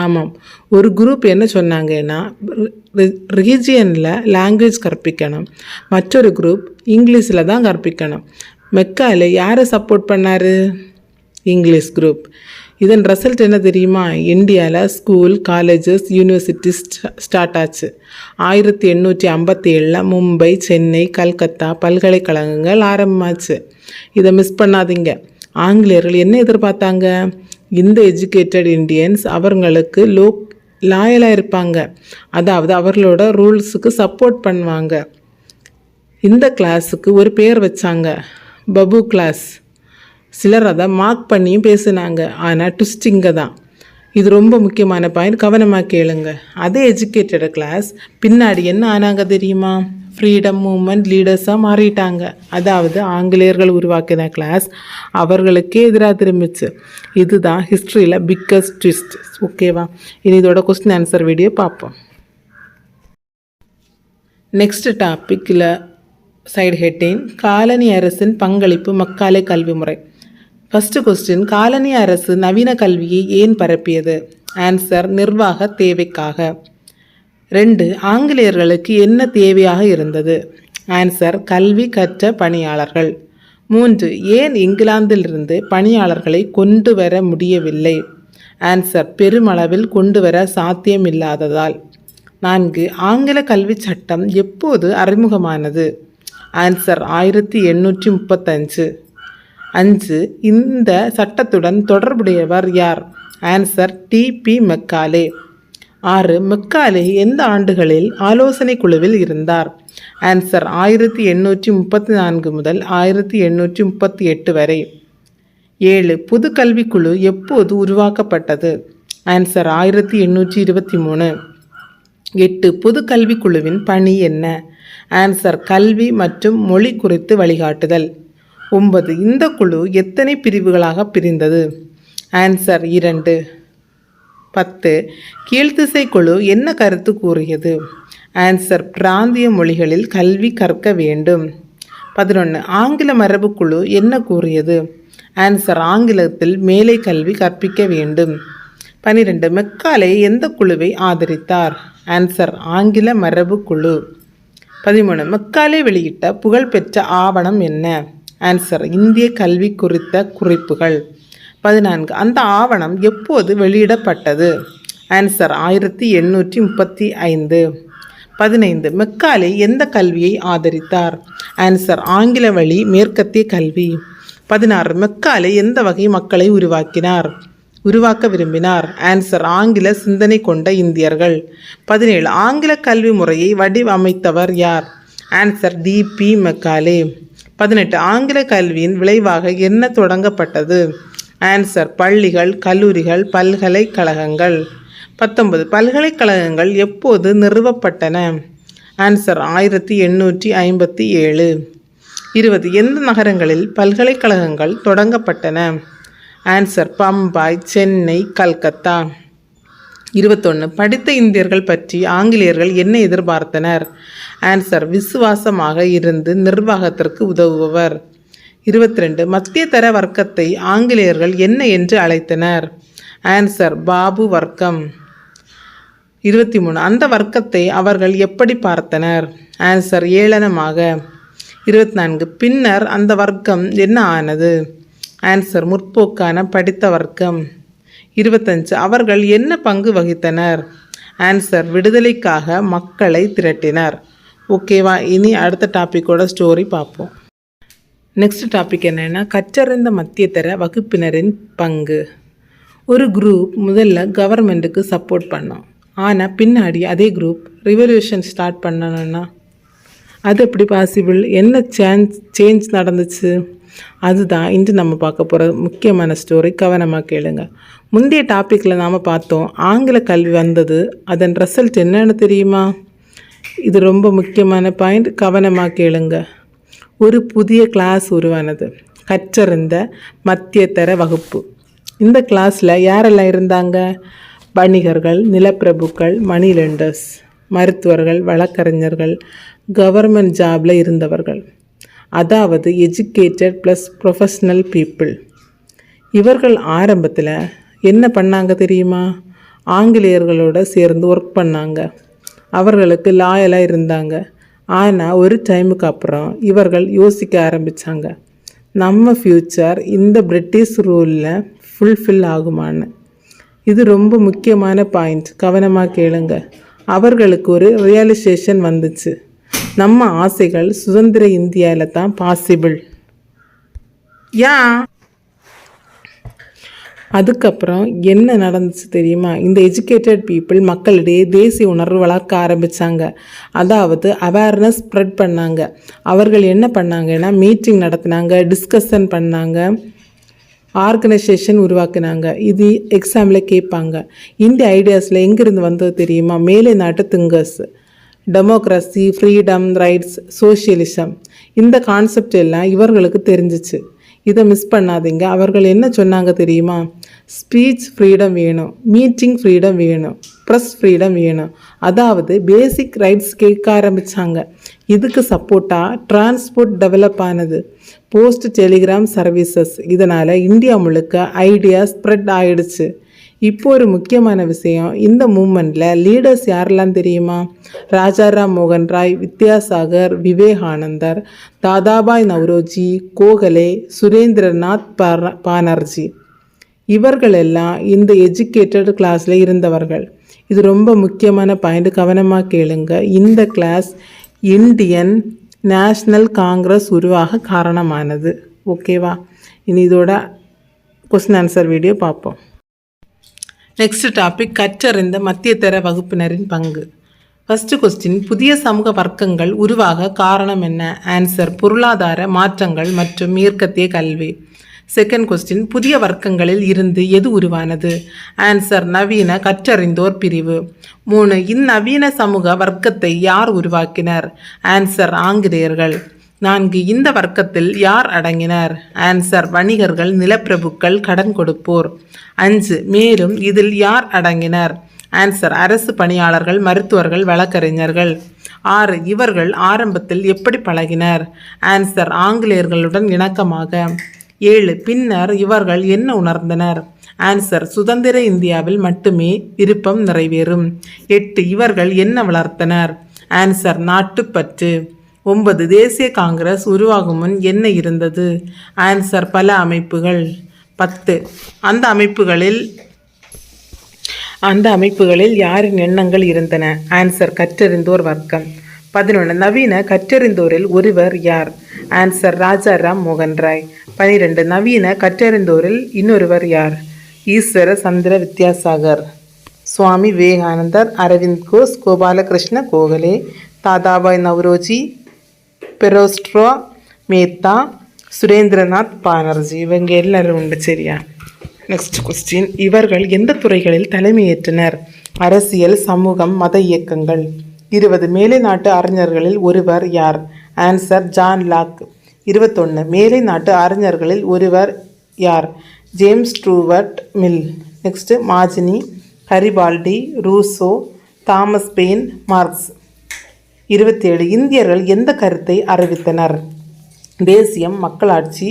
ஆமாம். ஒரு குரூப் என்ன சொன்னாங்கன்னா, ரீஜியனில் லாங்குவேஜ் கற்பிக்கணும், மற்றொரு குரூப் இங்கிலீஷில் தான் கற்பிக்கணும். மெக்காலே யாரை சப்போர்ட் பண்ணார்? English group. இதன் ரிசல்ட் என்ன தெரியுமா? இந்தியாவில் ஸ்கூல், காலேஜஸ், யூனிவர்சிட்டிஸ் ஸ்டார்ட் ஆச்சு. 1857 மும்பை, சென்னை, கல்கத்தா பல்கலைக்கழகங்கள் ஆரம்பமாச்சு. இதை மிஸ் பண்ணாதீங்க. ஆங்கிலேயர்கள் என்ன எதிர்பார்த்தாங்க? இந்த எஜுகேட்டட் இண்டியன்ஸ் அவங்களுக்கு லாயலாக இருப்பாங்க, அதாவது அவர்களோட ரூல்ஸுக்கு சப்போர்ட் பண்ணுவாங்க. இந்த கிளாஸுக்கு ஒரு பேர் வச்சாங்க, பபு கிளாஸ். சிலர் அதை மார்க் பண்ணியும் பேசுனாங்க. ஆனால் ட்விஸ்ட் இங்கே தான். இது ரொம்ப முக்கியமான பாயிண்ட், கவனமாக கேளுங்க. அதே எஜுகேட்டட் கிளாஸ் பின்னாடி என்ன ஆனாங்க தெரியுமா? ஃப்ரீடம் மூமெண்ட் லீடர்ஸாக மாறிட்டாங்க. அதாவது ஆங்கிலேயர்கள் உருவாக்கின கிளாஸ் அவர்களுக்கே எதிராக திரும்பிச்சு. இதுதான் ஹிஸ்ட்ரியில் பிக்கஸ்ட் ட்விஸ்ட். ஓகேவா? இனி இதோட கொஸ்டின் ஆன்சர் வீடியோ பார்ப்போம். நெக்ஸ்ட் டாப்பிக்கில் சைடு ஹெட்டிங், காலனி அரசின் பங்களிப்பு மக்காலை கல்வி முறை. ஃபஸ்ட்டு கொஸ்டின், காலனி அரசு நவீன கல்வியை ஏன் பரப்பியது? ஆன்சர், நிர்வாக தேவைக்காக. 2, ஆங்கிலேயர்களுக்கு என்ன தேவையாக இருந்தது? ஆன்சர், கல்வி கற்ற பணியாளர்கள். 3, ஏன் இங்கிலாந்திலிருந்து பணியாளர்களை கொண்டு வர முடியவில்லை? ஆன்சர், பெருமளவில் கொண்டு வர சாத்தியமில்லாததால். 4, ஆங்கில கல்வி சட்டம் எப்போது அறிமுகமானது? ஆன்சர், 1835. 5, இந்த சட்டத்துடன் தொடர்புடையவர் யார்? ஆன்சர், டி.பி. மெக்காலே. 6, மெக்காலே எந்த ஆண்டுகளில் ஆலோசனை குழுவில் இருந்தார்? ஆன்சர், 1834 முதல் 1838 வரை. 7, புது கல்விக்குழு எப்போது உருவாக்கப்பட்டது? ஆன்சர், 1823. 8, புது கல்விக்குழுவின் பணி என்ன? ஆன்சர், கல்வி மற்றும் மொழி குறித்து வழிகாட்டுதல். 9, இந்த குழு எத்தனை பிரிவுகளாக பிரிந்தது? ஆன்சர், 2. 10, கீழ்த்திசை குழு என்ன கருத்து கூறியது? ஆன்சர், பிராந்திய மொழிகளில் கல்வி கற்க வேண்டும். 11, ஆங்கில மரபு குழு என்ன கூறியது? ஆன்சர், ஆங்கிலத்தில் மேலை கல்வி கற்பிக்க வேண்டும். 12, மெக்காலே எந்த குழுவை ஆதரித்தார்? ஆன்சர், ஆங்கில மரபு குழு. 13, மெக்காலே வெளியிட்ட புகழ்பெற்ற ஆவணம் என்ன? ஆன்சர், இந்திய கல்வி குறித்த குறிப்புகள். 14, அந்த ஆவணம் எப்போது வெளியிடப்பட்டது? ஆன்சர், 1835. 15, மெக்காலே எந்த கல்வியை ஆதரித்தார்? ஆன்சர், ஆங்கில வழி மேற்கத்திய கல்வி. 16, மெக்காலே எந்த வகை மக்களை உருவாக்க விரும்பினார்? ஆன்சர், ஆங்கில சிந்தனை கொண்ட இந்தியர்கள். 17, ஆங்கில கல்வி முறையை வடிவமைத்தவர் யார்? ஆன்சர், டி.பி. மெக்காலே. 18, ஆங்கில கல்வியின் விளைவாக என்ன தொடங்கப்பட்டது? ஆன்சர், பள்ளிகள், கல்லூரிகள், பல்கலைக்கழகங்கள். 19, பல்கலைக்கழகங்கள் எப்போது நிறுவப்பட்டன? ஆன்சர், 1857. 20, எந்த நகரங்களில் பல்கலைக்கழகங்கள் தொடங்கப்பட்டன? ஆன்சர், பம்பாய், சென்னை, கல்கத்தா. 21, படித்த இந்தியர்கள் பற்றி ஆங்கிலேயர்கள் என்ன எதிர்பார்த்தனர்? ஆன்சர், விசுவாசமாக இருந்து நிர்வாகத்திற்கு உதவுபவர். 22, மத்திய தர வர்க்கத்தை ஆங்கிலேயர்கள் என்ன என்று அழைத்தனர்? ஆன்சர், பாபு வர்க்கம். 23, அந்த வர்க்கத்தை அவர்கள் எப்படி பார்த்தனர்? ஆன்சர், ஏளனமாக. 24, பின்னர் அந்த வர்க்கம் என்ன ஆனது? ஆன்சர், முற்போக்கான படித்த வர்க்கம். 25, அவர்கள் என்ன பங்கு வகித்தனர்? ஆன்சர், விடுதலைக்காக மக்களை திரட்டினர். ஓகேவா? இனி அடுத்த டாப்பிக்கோட ஸ்டோரி பார்ப்போம். நெக்ஸ்ட் டாபிக் என்னென்னா, கற்றறிந்த மத்தியதர வகுப்பினரின் பங்கு. ஒரு குரூப் முதல்ல கவர்மெண்ட்டுக்கு சப்போர்ட் பண்ணோம், ஆனால் பின்னாடி அதே குரூப் ரிவல்யூஷன் ஸ்டார்ட் பண்ணணும்னா அது எப்படி பாசிபிள்? என்ன சேஞ்ச் நடந்துச்சு? அதுதான் இன்று நம்ம பார்க்க போகிற முக்கியமான ஸ்டோரி. கவனமாக கேளுங்க. முந்தைய டாப்பிக்கில் நாம் பார்த்தோம், ஆங்கில கல்வி வந்தது, அதன் ரிசல்ட் என்னன்னு தெரியுமா? இது ரொம்ப முக்கியமான பாயிண்ட், கவனமாக கேளுங்க. ஒரு புதிய கிளாஸ் உருவானது, கற்றறிந்த மத்தியதர வகுப்பு. இந்த கிளாஸில் யாரெல்லாம் இருந்தாங்க? வணிகர்கள், நிலப்பிரபுக்கள், மணி லெண்டர்ஸ், மருத்துவர்கள், வழக்கறிஞர்கள், கவர்மெண்ட் ஜாபில் இருந்தவர்கள், அதாவது எஜுகேட்டட் ப்ளஸ் ப்ரொஃபஷ்னல் பீப்புள். இவர்கள் ஆரம்பத்தில் என்ன பண்ணாங்க தெரியுமா? ஆங்கிலேயர்களோட சேர்ந்து ஒர்க் பண்ணாங்க. அவர்களுக்கு லாயலாக இருந்தாங்க. ஆனால் ஒரு டைமுக்கு அப்புறம் இவர்கள் யோசிக்க ஆரம்பித்தாங்க, நம்ம ஃப்யூச்சர் இந்த பிரிட்டிஷ் ரூலில் ஃபுல்ஃபில் ஆகுமான்னு. இது ரொம்ப முக்கியமான பாயிண்ட், கவனமாக கேளுங்க. அவர்களுக்கு ஒரு ரியலைசேஷன் வந்துச்சு, நம்ம ஆசைகள் சுதந்திர இந்தியாவில் தான் பாசிபிள். அதுக்கப்புறம் என்ன நடந்துச்சு தெரியுமா? இந்த எஜுகேட்டட் பீப்புள் மக்களிடையே தேசிய உணர்வு வளர்க்க ஆரம்பித்தாங்க. அதாவது அவேர்னஸ் ஸ்ப்ரெட் பண்ணாங்க. அவர்கள் என்ன பண்ணாங்கன்னா மீட்டிங் நடத்தினாங்க, டிஸ்கஷன் பண்ணாங்க, ஆர்கனைசேஷன் உருவாக்குனாங்க. இது எக்ஸாமில் கேட்பாங்க. இந்த ஐடியாஸில் எங்கேருந்து வந்தது தெரியுமா? மேலை நாட்டு thinkers. Democracy, freedom, rights, socialism, இந்த கான்செப்ட் எல்லாம் இவர்களுக்கு தெரிஞ்சிச்சு. இதை மிஸ் பண்ணாதீங்க. அவர்கள் என்ன சொன்னாங்க தெரியுமா? ஸ்பீச் ஃப்ரீடம் வேணும், மீட்டிங் ஃப்ரீடம் வேணும், ப்ரெஸ் ஃப்ரீடம் வேணும். அதாவது பேசிக் ரைட்ஸ் கேட்க ஆரம்பித்தாங்க. இதுக்கு சப்போர்ட்டாக டிரான்ஸ்போர்ட் டெவலப் ஆனது, போஸ்ட் டெலிகிராம் சர்வீசஸ். இதனால் இந்தியா முழுக்க ஐடியா ஸ்ப்ரெட் ஆகிடுச்சு. இப்போ ஒரு முக்கியமான விஷயம், இந்த மூமெண்ட்டில் லீடர்ஸ் யாரெல்லாம் தெரியுமா? ராஜாராம் மோகன் ராய், வித்யாசாகர், விவேகானந்தர், தாதாபாய் நவ்ரோஜி, கோகலே, சுரேந்திரநாத் பானர்ஜி. இவர்களெல்லாம் இந்த எஜுகேட்டட் கிளாஸில் இருந்தவர்கள். இது ரொம்ப முக்கியமான பாயிண்ட், கவனமாக கேளுங்க. இந்த கிளாஸ் இந்தியன் நேஷ்னல் காங்கிரஸ் உருவாக காரணமானது. ஓகேவா? இனி இதோட கொஸ்டின் ஆன்சர் வீடியோ பார்ப்போம். நெக்ஸ்ட் டாபிக், கற்றறிந்த மத்தியதர வகுப்பினரின் பங்கு. ஃபர்ஸ்ட் கொஸ்டின், புதிய சமூக வர்க்கங்கள் உருவாக காரணம் என்ன? ஆன்சர், பொருளாதார மாற்றங்கள் மற்றும் மேற்கத்திய கல்வி. செகண்ட் கொஸ்டின், புதிய வர்க்கங்களில் இருந்து எது உருவானது? ஆன்சர், நவீன கற்றறிந்தோர் பிரிவு. 3, இந்நவீன சமூக வர்க்கத்தை யார் உருவாக்கினர்? ஆன்சர், ஆங்கிலேயர்கள். 4, இந்த வர்க்கத்தில் யார் அடங்கினர்? ஆன்சர், வணிகர்கள், நிலப்பிரபுக்கள், கடன் கொடுப்போர். 5, மேலும் இதில் யார் அடங்கினர்? ஆன்சர், அரசு பணியாளர்கள், மருத்துவர்கள், வழக்கறிஞர்கள். 6, இவர்கள் ஆரம்பத்தில் எப்படி பழகினர்? ஆன்சர், ஆங்கிலேயர்களுடன் இணக்கமாக. 7, பின்னர் இவர்கள் என்ன உணர்ந்தனர்? ஆன்சர், சுதந்திர இந்தியாவில் மட்டுமே விருப்பம் நிறைவேறும். 8, இவர்கள் என்ன வளர்த்தனர்? ஆன்சர், நாட்டுப்பற்று. 9, தேசிய காங்கிரஸ் உருவாகும் முன் என்ன இருந்தது? ஆன்சர், பல அமைப்புகள். 10, அந்த அமைப்புகளில் யாரின் எண்ணங்கள் இருந்தன? ஆன்சர், கற்றறிந்தோர் வர்க்கம். 11, நவீன கற்றறிந்தோரில் ஒருவர் யார்? ஆன்சர், ராஜாராம் மோகன் ராய். 12, நவீன கற்றறிந்தோரில் இன்னொருவர் யார்? ஈஸ்வர சந்திர வித்யாசாகர், சுவாமி விவேகானந்தர், அரவிந்த் கோஷ், கோபாலகிருஷ்ண கோகலே, தாதாபாய் நவ்ரோஜி, பெரோஸ்ட்ரோ மேத்தா, சுரேந்திரநாத் பானர்ஜி. இவங்க எல்லாரும் உண்டு. சரியா? நெக்ஸ்ட் கொஸ்டின், இவர்கள் எந்த துறைகளில் தலைமையேற்றனர்? அரசியல், சமூகம், மத இயக்கங்கள். 20, மேலை நாட்டு அறிஞர்களில் ஒருவர் யார்? Answer, John lock. 21, மேலை நாட்டு அறிஞர்களில் ஒருவர் யார்? James Stuart Mill. Next, Mazzini, Garibaldi, Rousseau, Thomas Paine, Marx. 27, இந்தியர்கள் எந்த கருத்தை அறிவித்தனர்? தேசியம், மக்களாட்சி,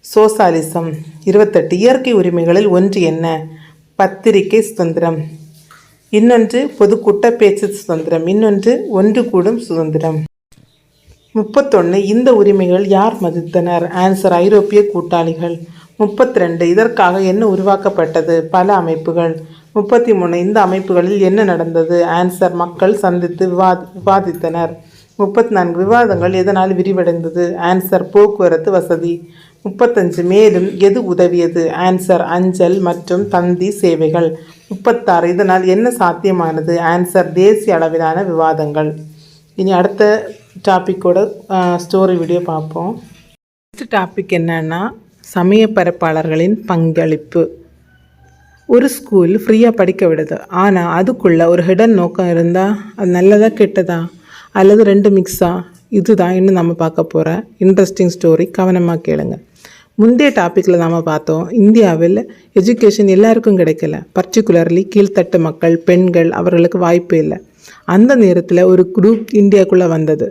சோசாலிசம். 28, இயற்கை உரிமைகளில் ஒன்று என்ன? பத்திரிகை சுதந்திரம். இன்னொன்று பொதுக்கூட்ட பேச்சு சுதந்திரம். இன்னொன்று ஒன்று கூடும் சுதந்திரம். 31, இந்த உரிமைகள் யார் மதித்தனர்? ஆன்சர், ஐரோப்பிய கூட்டாளிகள். 32, இதற்காக என்ன உருவாக்கப்பட்டது? பல அமைப்புகள். 33, இந்த அமைப்புகளில் என்ன நடந்தது? ஆன்சர், மக்கள் சந்தித்து விவாதித்தனர். 34, விவாதங்கள் எதனால் விரிவடைந்தது? ஆன்சர், போக்குவரத்து வசதி. 35, மேலும் எது உதவியது? ஆன்சர், அஞ்சல் மற்றும் தந்தி சேவைகள். 36, இதனால் என்ன சாத்தியமானது? ஆன்சர், தேசிய அளவிலான விவாதங்கள். இனி அடுத்த டாப்பிக்கோட ஸ்டோரி வீடியோ பார்ப்போம். நெக்ஸ்ட் டாபிக் என்னன்னா, சமய பரப்பாளர்களின் பங்களிப்பு. ஒரு ஸ்கூல் ஃப்ரீயாக படிக்க விடுது, ஆனால் அதுக்குள்ளே ஒரு ஹிடன் நோக்கம் இருந்தால் அது நல்லதா கெட்டதா, அல்லது ரெண்டு மிக்ஸா? இதுதான் இன்னும் நம்ம பார்க்க போகிற இன்ட்ரெஸ்டிங் ஸ்டோரி. கவனமாக கேளுங்க. முந்தைய டாப்பிக்கில் நாம் பார்த்தோம், இந்தியாவில் எஜுகேஷன் எல்லாருக்கும் கிடைக்கல, பர்டிகுலர்லி கீழ்த்தட்டு மக்கள், பெண்கள், அவர்களுக்கு வாய்ப்பு இல்லை. அந்த நேரத்தில் ஒரு குரூப் இந்தியாவுக்குள்ளே வந்தது,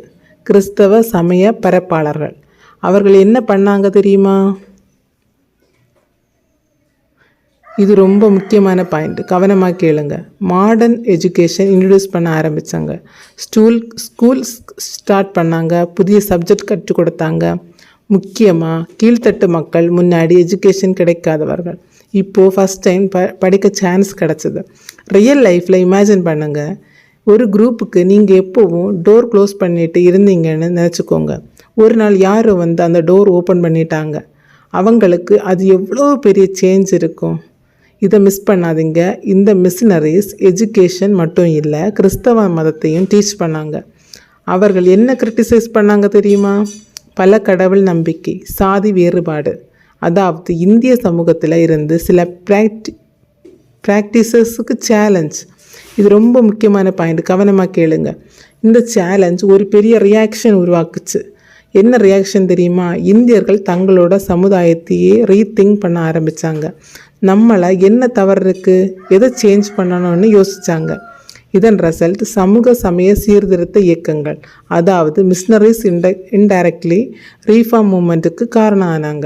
கிறிஸ்தவ சமய பரப்பாளர்கள். அவர்கள் என்ன பண்ணாங்க தெரியுமா? இது ரொம்ப முக்கியமான பாயிண்ட், கவனமாக கேளுங்க. மாடர்ன் எஜுகேஷன் இன்ட்ரடியூஸ் பண்ண ஆரம்பித்தாங்க. ஸ்கூல்ஸ் ஸ்டார்ட் பண்ணாங்க, புதிய சப்ஜெக்ட் கற்றுக் கொடுத்தாங்க. முக்கியமாக கீழ்த்தட்டு மக்கள், முன்னாடி எஜுகேஷன் கிடைக்காதவர்கள், இப்போது ஃபஸ்ட் டைம் படிக்க சான்ஸ் கிடச்சிது. ரியல் லைஃப்பில் இமேஜின் பண்ணுங்கள், ஒரு குரூப்புக்கு நீங்கள் எப்போவும் டோர் க்ளோஸ் பண்ணிட்டு இருந்தீங்கன்னு நினச்சிக்கோங்க. ஒரு நாள் யார் வந்து அந்த டோர் ஓப்பன் பண்ணிட்டாங்க, அவங்களுக்கு அது எவ்வளோ பெரிய சேஞ்ச் இருக்கும். இதை மிஸ் பண்ணாதீங்க. இந்த மிஷினரிஸ் எஜுகேஷன் மட்டும் இல்லை, கிறிஸ்தவ மதத்தையும் டீச் பண்ணாங்க. அவர்கள் என்ன கிரிட்டிசைஸ் பண்ணாங்க தெரியுமா? பல கடவுள் நம்பிக்கை, சாதி வேறுபாடு, அதாவது இந்திய சமூகத்தில் இருந்து சில ப்ராக்டிசஸுக்கு சேலஞ்ச். இது ரொம்ப முக்கியமான பாயிண்ட், கவனமாக கேளுங்க. இந்த சேலஞ்ச் ஒரு பெரிய ரியாக்ஷன் உருவாக்குச்சு. என்ன ரியாக்ஷன் தெரியுமா? இந்தியர்கள் தங்களோட சமுதாயத்தையே ரீதிங்க் பண்ண ஆரம்பித்தாங்க. நம்மளை என்ன தவறு இருக்குது, எதை சேஞ்ச் பண்ணணும்னு யோசித்தாங்க. இதன் ரிசல்ட் சமூக சமய சீர்திருத்த இயக்கங்கள், அதாவது மிஷனரிஸ் இன்டைரக்ட்லி ரீஃபார்ம் மூமெண்ட்டுக்கு காரணம் ஆனாங்க.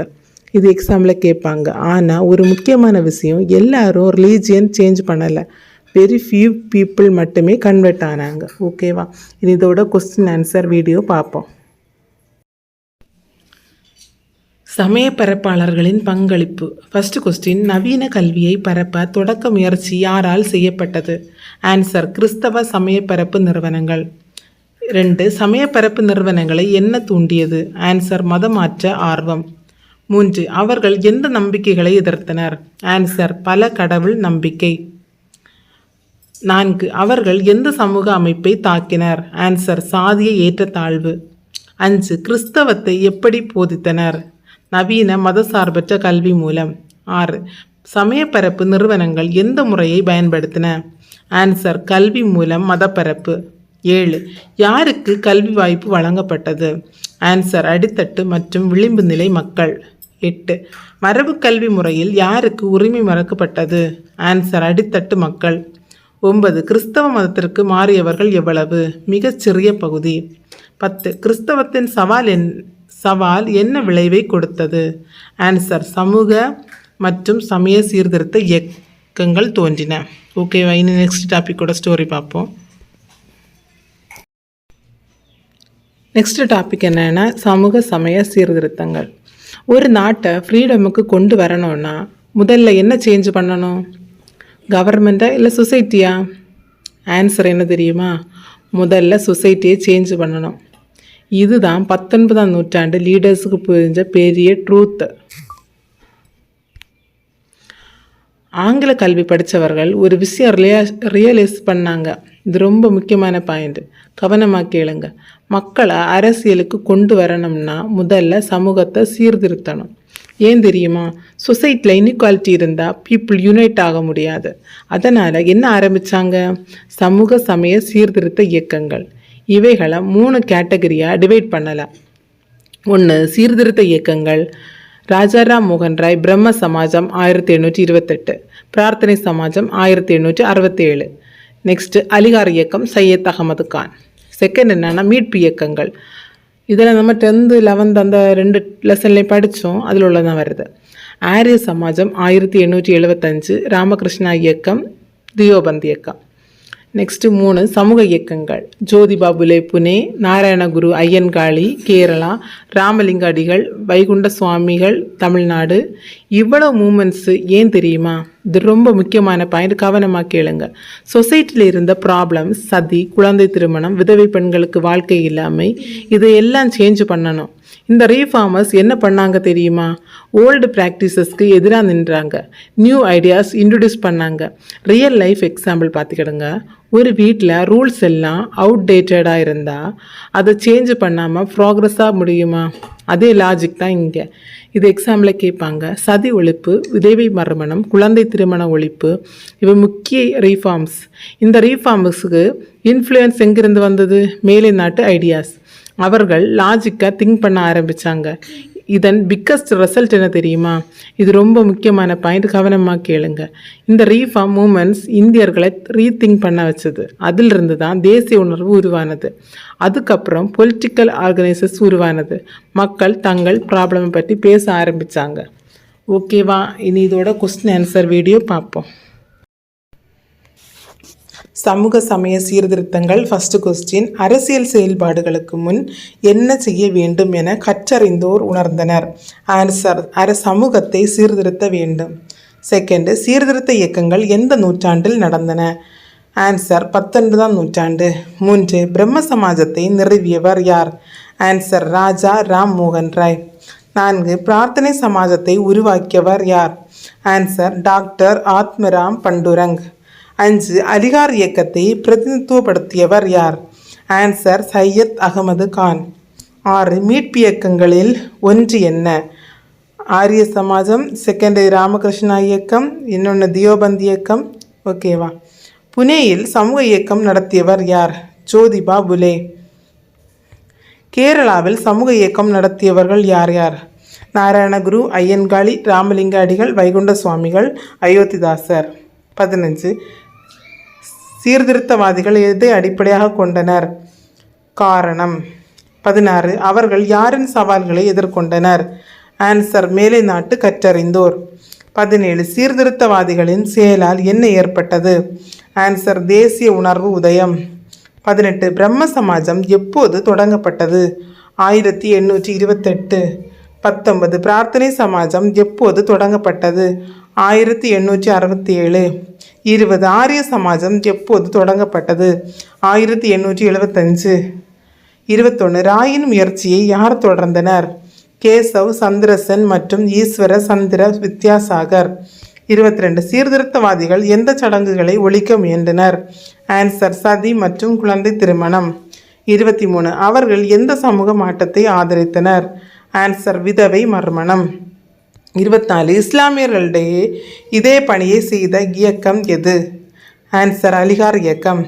இது எக்ஸாம்பிள் கேட்பாங்க. ஆனால் ஒரு முக்கியமான விஷயம், எல்லாரும் ரிலீஜியன் சேஞ்ச் பண்ணலை, வெரி ஃபியூ பீப்புள் மட்டுமே கன்வெர்ட் ஆனாங்க. ஓகேவா? இனி இதோட கொஸ்டின் ஆன்சர் வீடியோ பார்ப்போம். சமய பரப்பாளர்களின் பங்களிப்பு. ஃபர்ஸ்ட் கொஸ்டின், நவீன கல்வியை பரப்ப தொடக்க முயற்சி யாரால் செய்யப்பட்டது? ஆன்சர், கிறிஸ்தவ சமய பரப்பு நிறுவனங்கள். 2, சமய பரப்பு நிறுவனங்களை என்ன தூண்டியது? ஆன்சர், மதமாற்ற ஆர்வம். 3, அவர்கள் எந்த நம்பிக்கைகளை எதிர்த்தனர்? ஆன்சர், பல கடவுள் நம்பிக்கை. 4, அவர்கள் எந்த சமூக அமைப்பை தாக்கினர்? ஆன்சர், சாதிய ஏற்றத்தாழ்வு. 5, கிறிஸ்தவத்தை எப்படி போதித்தனர்? நவீன மதசார்பற்ற கல்வி மூலம். 6, சமயப்பரப்பு நிறுவனங்கள் எந்த முறையை பயன்படுத்தின? ஆன்சர், கல்வி மூலம் மதப்பரப்பு. 7, யாருக்கு கல்வி வாய்ப்பு வழங்கப்பட்டது? ஆன்சர், அடித்தட்டு மற்றும் விளிம்பு நிலை மக்கள். 8, மரபு கல்வி முறையில் யாருக்கு உரிமை மறுக்கப்பட்டது? ஆன்சர், அடித்தட்டு மக்கள். 9, கிறிஸ்தவ மதத்திற்கு மாறியவர்கள் எவ்வளவு? மிகச்சிறிய பகுதி. 10, கிறிஸ்தவத்தின் சவால் என்ன விளைவை கொடுத்தது? ஆன்சர், சமூக மற்றும் சமய சீர்திருத்த இயக்கங்கள் தோன்றின. ஓகேவா? இனி நெக்ஸ்ட் டாப்பிக்கோட ஸ்டோரி பார்ப்போம். நெக்ஸ்ட் டாபிக் என்னென்னா சமூக சமய சீர்திருத்தங்கள். ஒரு நாட்டை ஃப்ரீடமுக்கு கொண்டு வரணும்னா முதல்ல என்ன சேஞ்ச் பண்ணணும்? கவர்மெண்ட்டா இல்லை சொசைட்டியா? ஆன்சர் என்ன தெரியுமா? முதல்ல சொசைட்டியை சேஞ்ச் பண்ணணும். இதுதான் 19ஆம் நூற்றாண்டு லீடர்ஸுக்கு புரிஞ்ச பெரிய ட்ரூத். ஆங்கில கல்வி படித்தவர்கள் ஒரு விஷயம் ரியலைஸ் பண்ணாங்க. இது ரொம்ப முக்கியமான பாயிண்ட், கவனமாக கேளுங்க. மக்களை அரசியலுக்கு கொண்டு வரணும்னா முதல்ல சமூகத்தை சீர்திருத்தணும். ஏன் தெரியுமா? சொசைட்டியில் இன்இக்வாலிட்டி இருந்தால் பீப்புள் யுனைட் ஆக முடியாது. அதனால் என்ன ஆரம்பித்தாங்க? சமூக சமய சீர்திருத்த இயக்கங்கள். இவைகளை 3 கேட்டகரியாக டிவைட் பண்ணலாம். 1, சீர்திருத்த இயக்கங்கள். ராஜாராம் மோகன் ராய் பிரம்ம சமாஜம் 1828, பிரார்த்தனை சமாஜம் 1867. நெக்ஸ்ட்டு அலிகார் இயக்கம் சையத் அகமது கான். செகண்ட் என்னென்னா மீட்பு இயக்கங்கள். இதில் நம்ம 10th 11th அந்த 2 லெசன்லேயும் படித்தோம், அதில் உள்ளதான் வருது. ஆரிய சமாஜம் 1875, ராமகிருஷ்ணா இயக்கம், தியோபந்த் இயக்கம். நெக்ஸ்ட்டு 3 சமூக இயக்கங்கள். ஜோதிபா புலே புனே, நாராயணகுரு ஐயன்காளி கேரளா, ராமலிங்க அடிகள், வைகுண்ட சுவாமிகள் தமிழ்நாடு. இவ்வளவு மூமெண்ட்ஸு ஏன் தெரியுமா? இது ரொம்ப முக்கியமான பாயிண்ட், கவனமாக கேளுங்க. சொசைட்டியில் இருந்த ப்ராப்ளம்ஸ், சதி, குழந்தை திருமணம், விதவை பெண்களுக்கு வாழ்க்கை இல்லாமை, இதையெல்லாம் சேஞ்ச் பண்ணணும். இந்த ரீஃபார்மர்ஸ் என்ன பண்ணாங்க தெரியுமா? ஓல்டு ப்ராக்டிசஸ்க்கு எதிராக நின்றாங்க, நியூ ஐடியாஸ் இன்ட்ரடியூஸ் பண்ணாங்க. ரியல் லைஃப் எக்ஸாம்பிள் பார்த்துக்கிடுங்க. ஒரு வீட்டில் ரூல்ஸ் எல்லாம் அவுட்டேட்டடாக இருந்தால் அதை சேஞ்ச் பண்ணாமல் ப்ராக்ரெஸ்ஸாக முடியுமா? அதே லாஜிக் தான் இங்கே. இது எக்ஸாம்பிளில் கேட்பாங்க. சதி ஒழிப்பு, விதவை மறுமணம், குழந்தை திருமண ஒழிப்பு, இவை முக்கிய ரீஃபார்ம்ஸ். இந்த ரீஃபார்ம்ஸுக்கு இன்ஃப்ளூயன்ஸ் எங்கிருந்து வந்தது? மேலை நாட்டு ஐடியாஸ். அவர்கள் லாஜிக்காக திங்க் பண்ண ஆரம்பித்தாங்க. இதன் பிக்கஸ்ட் ரிசல்ட் என்ன தெரியுமா? இது ரொம்ப முக்கியமான பாயிண்ட், கவனமாக கேளுங்க. இந்த ரீஃபார்ம் மூமெண்ட்ஸ் இந்தியர்களை ரீதிங்க் பண்ண வச்சது. அதிலிருந்து தான் தேசிய உணர்வு உருவானது. அதுக்கப்புறம் பொலிட்டிக்கல் ஆர்கனைசேஷன்ஸ் உருவானது. மக்கள் தங்கள் ப்ராப்ளமை பற்றி பேச ஆரம்பித்தாங்க. ஓகேவா, இனி இதோட கொஸ்டின் ஆன்சர் வீடியோ பார்ப்போம். சமூக சமய சீர்திருத்தங்கள். ஃபர்ஸ்ட் கொஸ்டின், அரசியல் செயல்பாடுகளுக்கு முன் என்ன செய்ய வேண்டும் என கற்றறிந்தோர் உணர்ந்தனர்? ஆன்சர், சமூகத்தை சீர்திருத்த வேண்டும். செகண்ட், சீர்திருத்த இயக்கங்கள் எந்த நூற்றாண்டில் நடந்தன? ஆன்சர், 19ஆம் நூற்றாண்டு. 3, பிரம்ம சமாஜத்தை நிறுவியவர் யார்? ஆன்சர், ராஜா ராம் மோகன் ராய். 4, பிரார்த்தனை சமாஜத்தை உருவாக்கியவர் யார்? Answer, doctor Atmaram Pandurang. 5, அலிகார் இயக்கத்தை பிரதிநிதித்துவப்படுத்தியவர் யார்? ஆன்சர், சையத் அகமது கான். 6, மீட்பு இயக்கங்களில் ஒன்று என்ன? ஆரிய சமாஜம், செகண்டரி ராமகிருஷ்ணா இயக்கம், இன்னொன்று தியோபந்த் இயக்கம். ஓகேவா. புனேயில் சமூக இயக்கம் நடத்தியவர் யார்? ஜோதிபா புலே. கேரளாவில் சமூக இயக்கம் நடத்தியவர்கள் யார் யார்? நாராயணகுரு, ஐயன்காளி, ராமலிங்க அடிகள், வைகுண்ட சுவாமிகள், அயோத்திதாசர். 15, சீர்திருத்தவாதிகள் எதை அடிப்படையாக கொண்டனர்? காரணம். 16, அவர்கள் யாரின் சவால்களை எதிர்கொண்டனர்? ஆன்சர், மேலை நாட்டு கற்றறிந்தோர். 17, சீர்திருத்தவாதிகளின் செயலால் என்ன ஏற்பட்டது? ஆன்சர், தேசிய உணர்வு உதயம். 18, பிரம்ம சமாஜம் எப்போது தொடங்கப்பட்டது? 1828. 19, பிரார்த்தனை சமாஜம் எப்போது தொடங்கப்பட்டது? 1867. 20, ஆரிய சமாஜம் எப்போது தொடங்கப்பட்டது? 1875. 21, ராயின் முயற்சியை யார் தொடர்ந்தனர்? கேசவ் சந்திரசன் மற்றும் ஈஸ்வர சந்திர வித்யாசாகர். 22, சீர்திருத்தவாதிகள் எந்த சடங்குகளை ஒழிக்க முயன்றனர்? ஆன்சர், சதி மற்றும் குழந்தை திருமணம். 23, அவர்கள் எந்த சமூக மாற்றத்தை ஆதரித்தனர்? ஆன்சர், விதவை மறுமணம். 24, இஸ்லாமியர்களிடையே இதே பணியை செய்த இயக்கம் எது? ஆன்சர், அலிகார் இயக்கம்.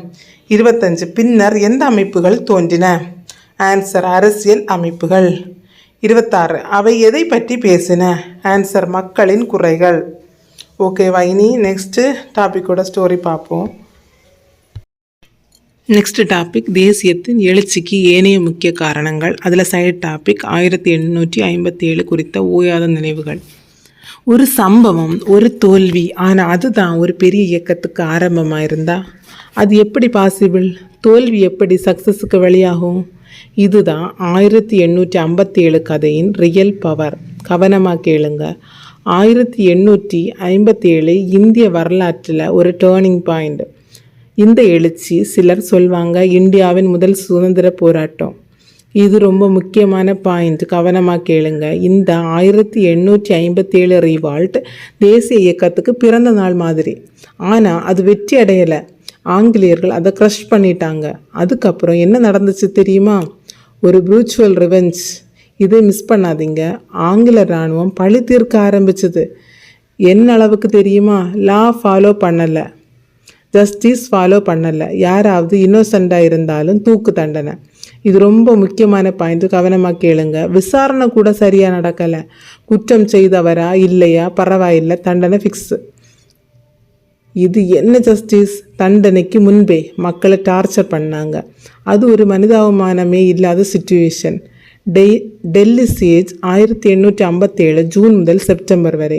25, பின்னர் எந்த அமைப்புகள் தோன்றின? ஆன்சர், அரசியல் அமைப்புகள். 26, அவை எதை பற்றி பேசின? ஆன்சர், மக்களின் குறைகள். ஓகேவா, இனி நெக்ஸ்ட்டு டாப்பிக்கோட ஸ்டோரி பார்ப்போம். நெக்ஸ்ட் டாபிக், தேசியத்தின் எழுச்சிக்கு ஏனைய முக்கிய காரணங்கள். அதில் சைடு டாபிக் 1857 குறித்த ஓயாத நினைவுகள். ஒரு சம்பவம், ஒரு தோல்வி, ஆனால் அதுதான் ஒரு பெரிய இயக்கத்துக்கு ஆரம்பமாக இருந்தால் அது எப்படி பாசிபிள்? தோல்வி எப்படி சக்ஸஸுக்கு வழியாகும்? இதுதான் 1857 கதையின் ரியல் பவர். கவனமாக கேளுங்க. 1857 இந்திய வரலாற்றில் ஒரு டேர்னிங் பாயிண்ட். இந்த எழுச்சி சிலர் சொல்வாங்க இந்தியாவின் முதல் சுதந்திர போராட்டம். இது ரொம்ப முக்கியமான பாயிண்ட். கவனமாக கேளுங்க. இந்த 1857 ரிவால்ட் தேசிய இயக்கத்துக்கு பிறந்த நாள் மாதிரி. ஆனால் அது வெற்றி அடையலை. ஆங்கிலேயர்கள் அதை க்ரஷ் பண்ணிட்டாங்க. அதுக்கப்புறம் என்ன நடந்துச்சு தெரியுமா? ஒரு ப்ரூச்சுவல் ரிவெஞ்ச். இதை மிஸ் பண்ணாதீங்க. ஆங்கில இராணுவம் பழி தீர்க்க ஆரம்பிச்சது. என்ன அளவுக்கு தெரியுமா? லா ஃபாலோ பண்ணலை, ஜஸ்டிஸ் ஃபாலோ பண்ணலை. யாராவது இன்னோசென்ட்டாக இருந்தாலும் தூக்கு தண்டனை. இது ரொம்ப முக்கியமான பாயிண்ட். கவனமாக கேளுங்க. விசாரணை கூட சரியாக நடக்கலை. குற்றம் செய்தவரா இல்லையா பரவாயில்லை, தண்டனை ஃபிக்ஸு. இது என்ன ஜஸ்டிஸ்? தண்டனைக்கு முன்பே மக்களை டார்ச்சர் பண்ணாங்க. அது ஒரு மனிதாபிமானமே இல்லாத சிச்சுவேஷன். டெல்லி சியேஜ் 1857 ஜூன் முதல் செப்டம்பர் வரை.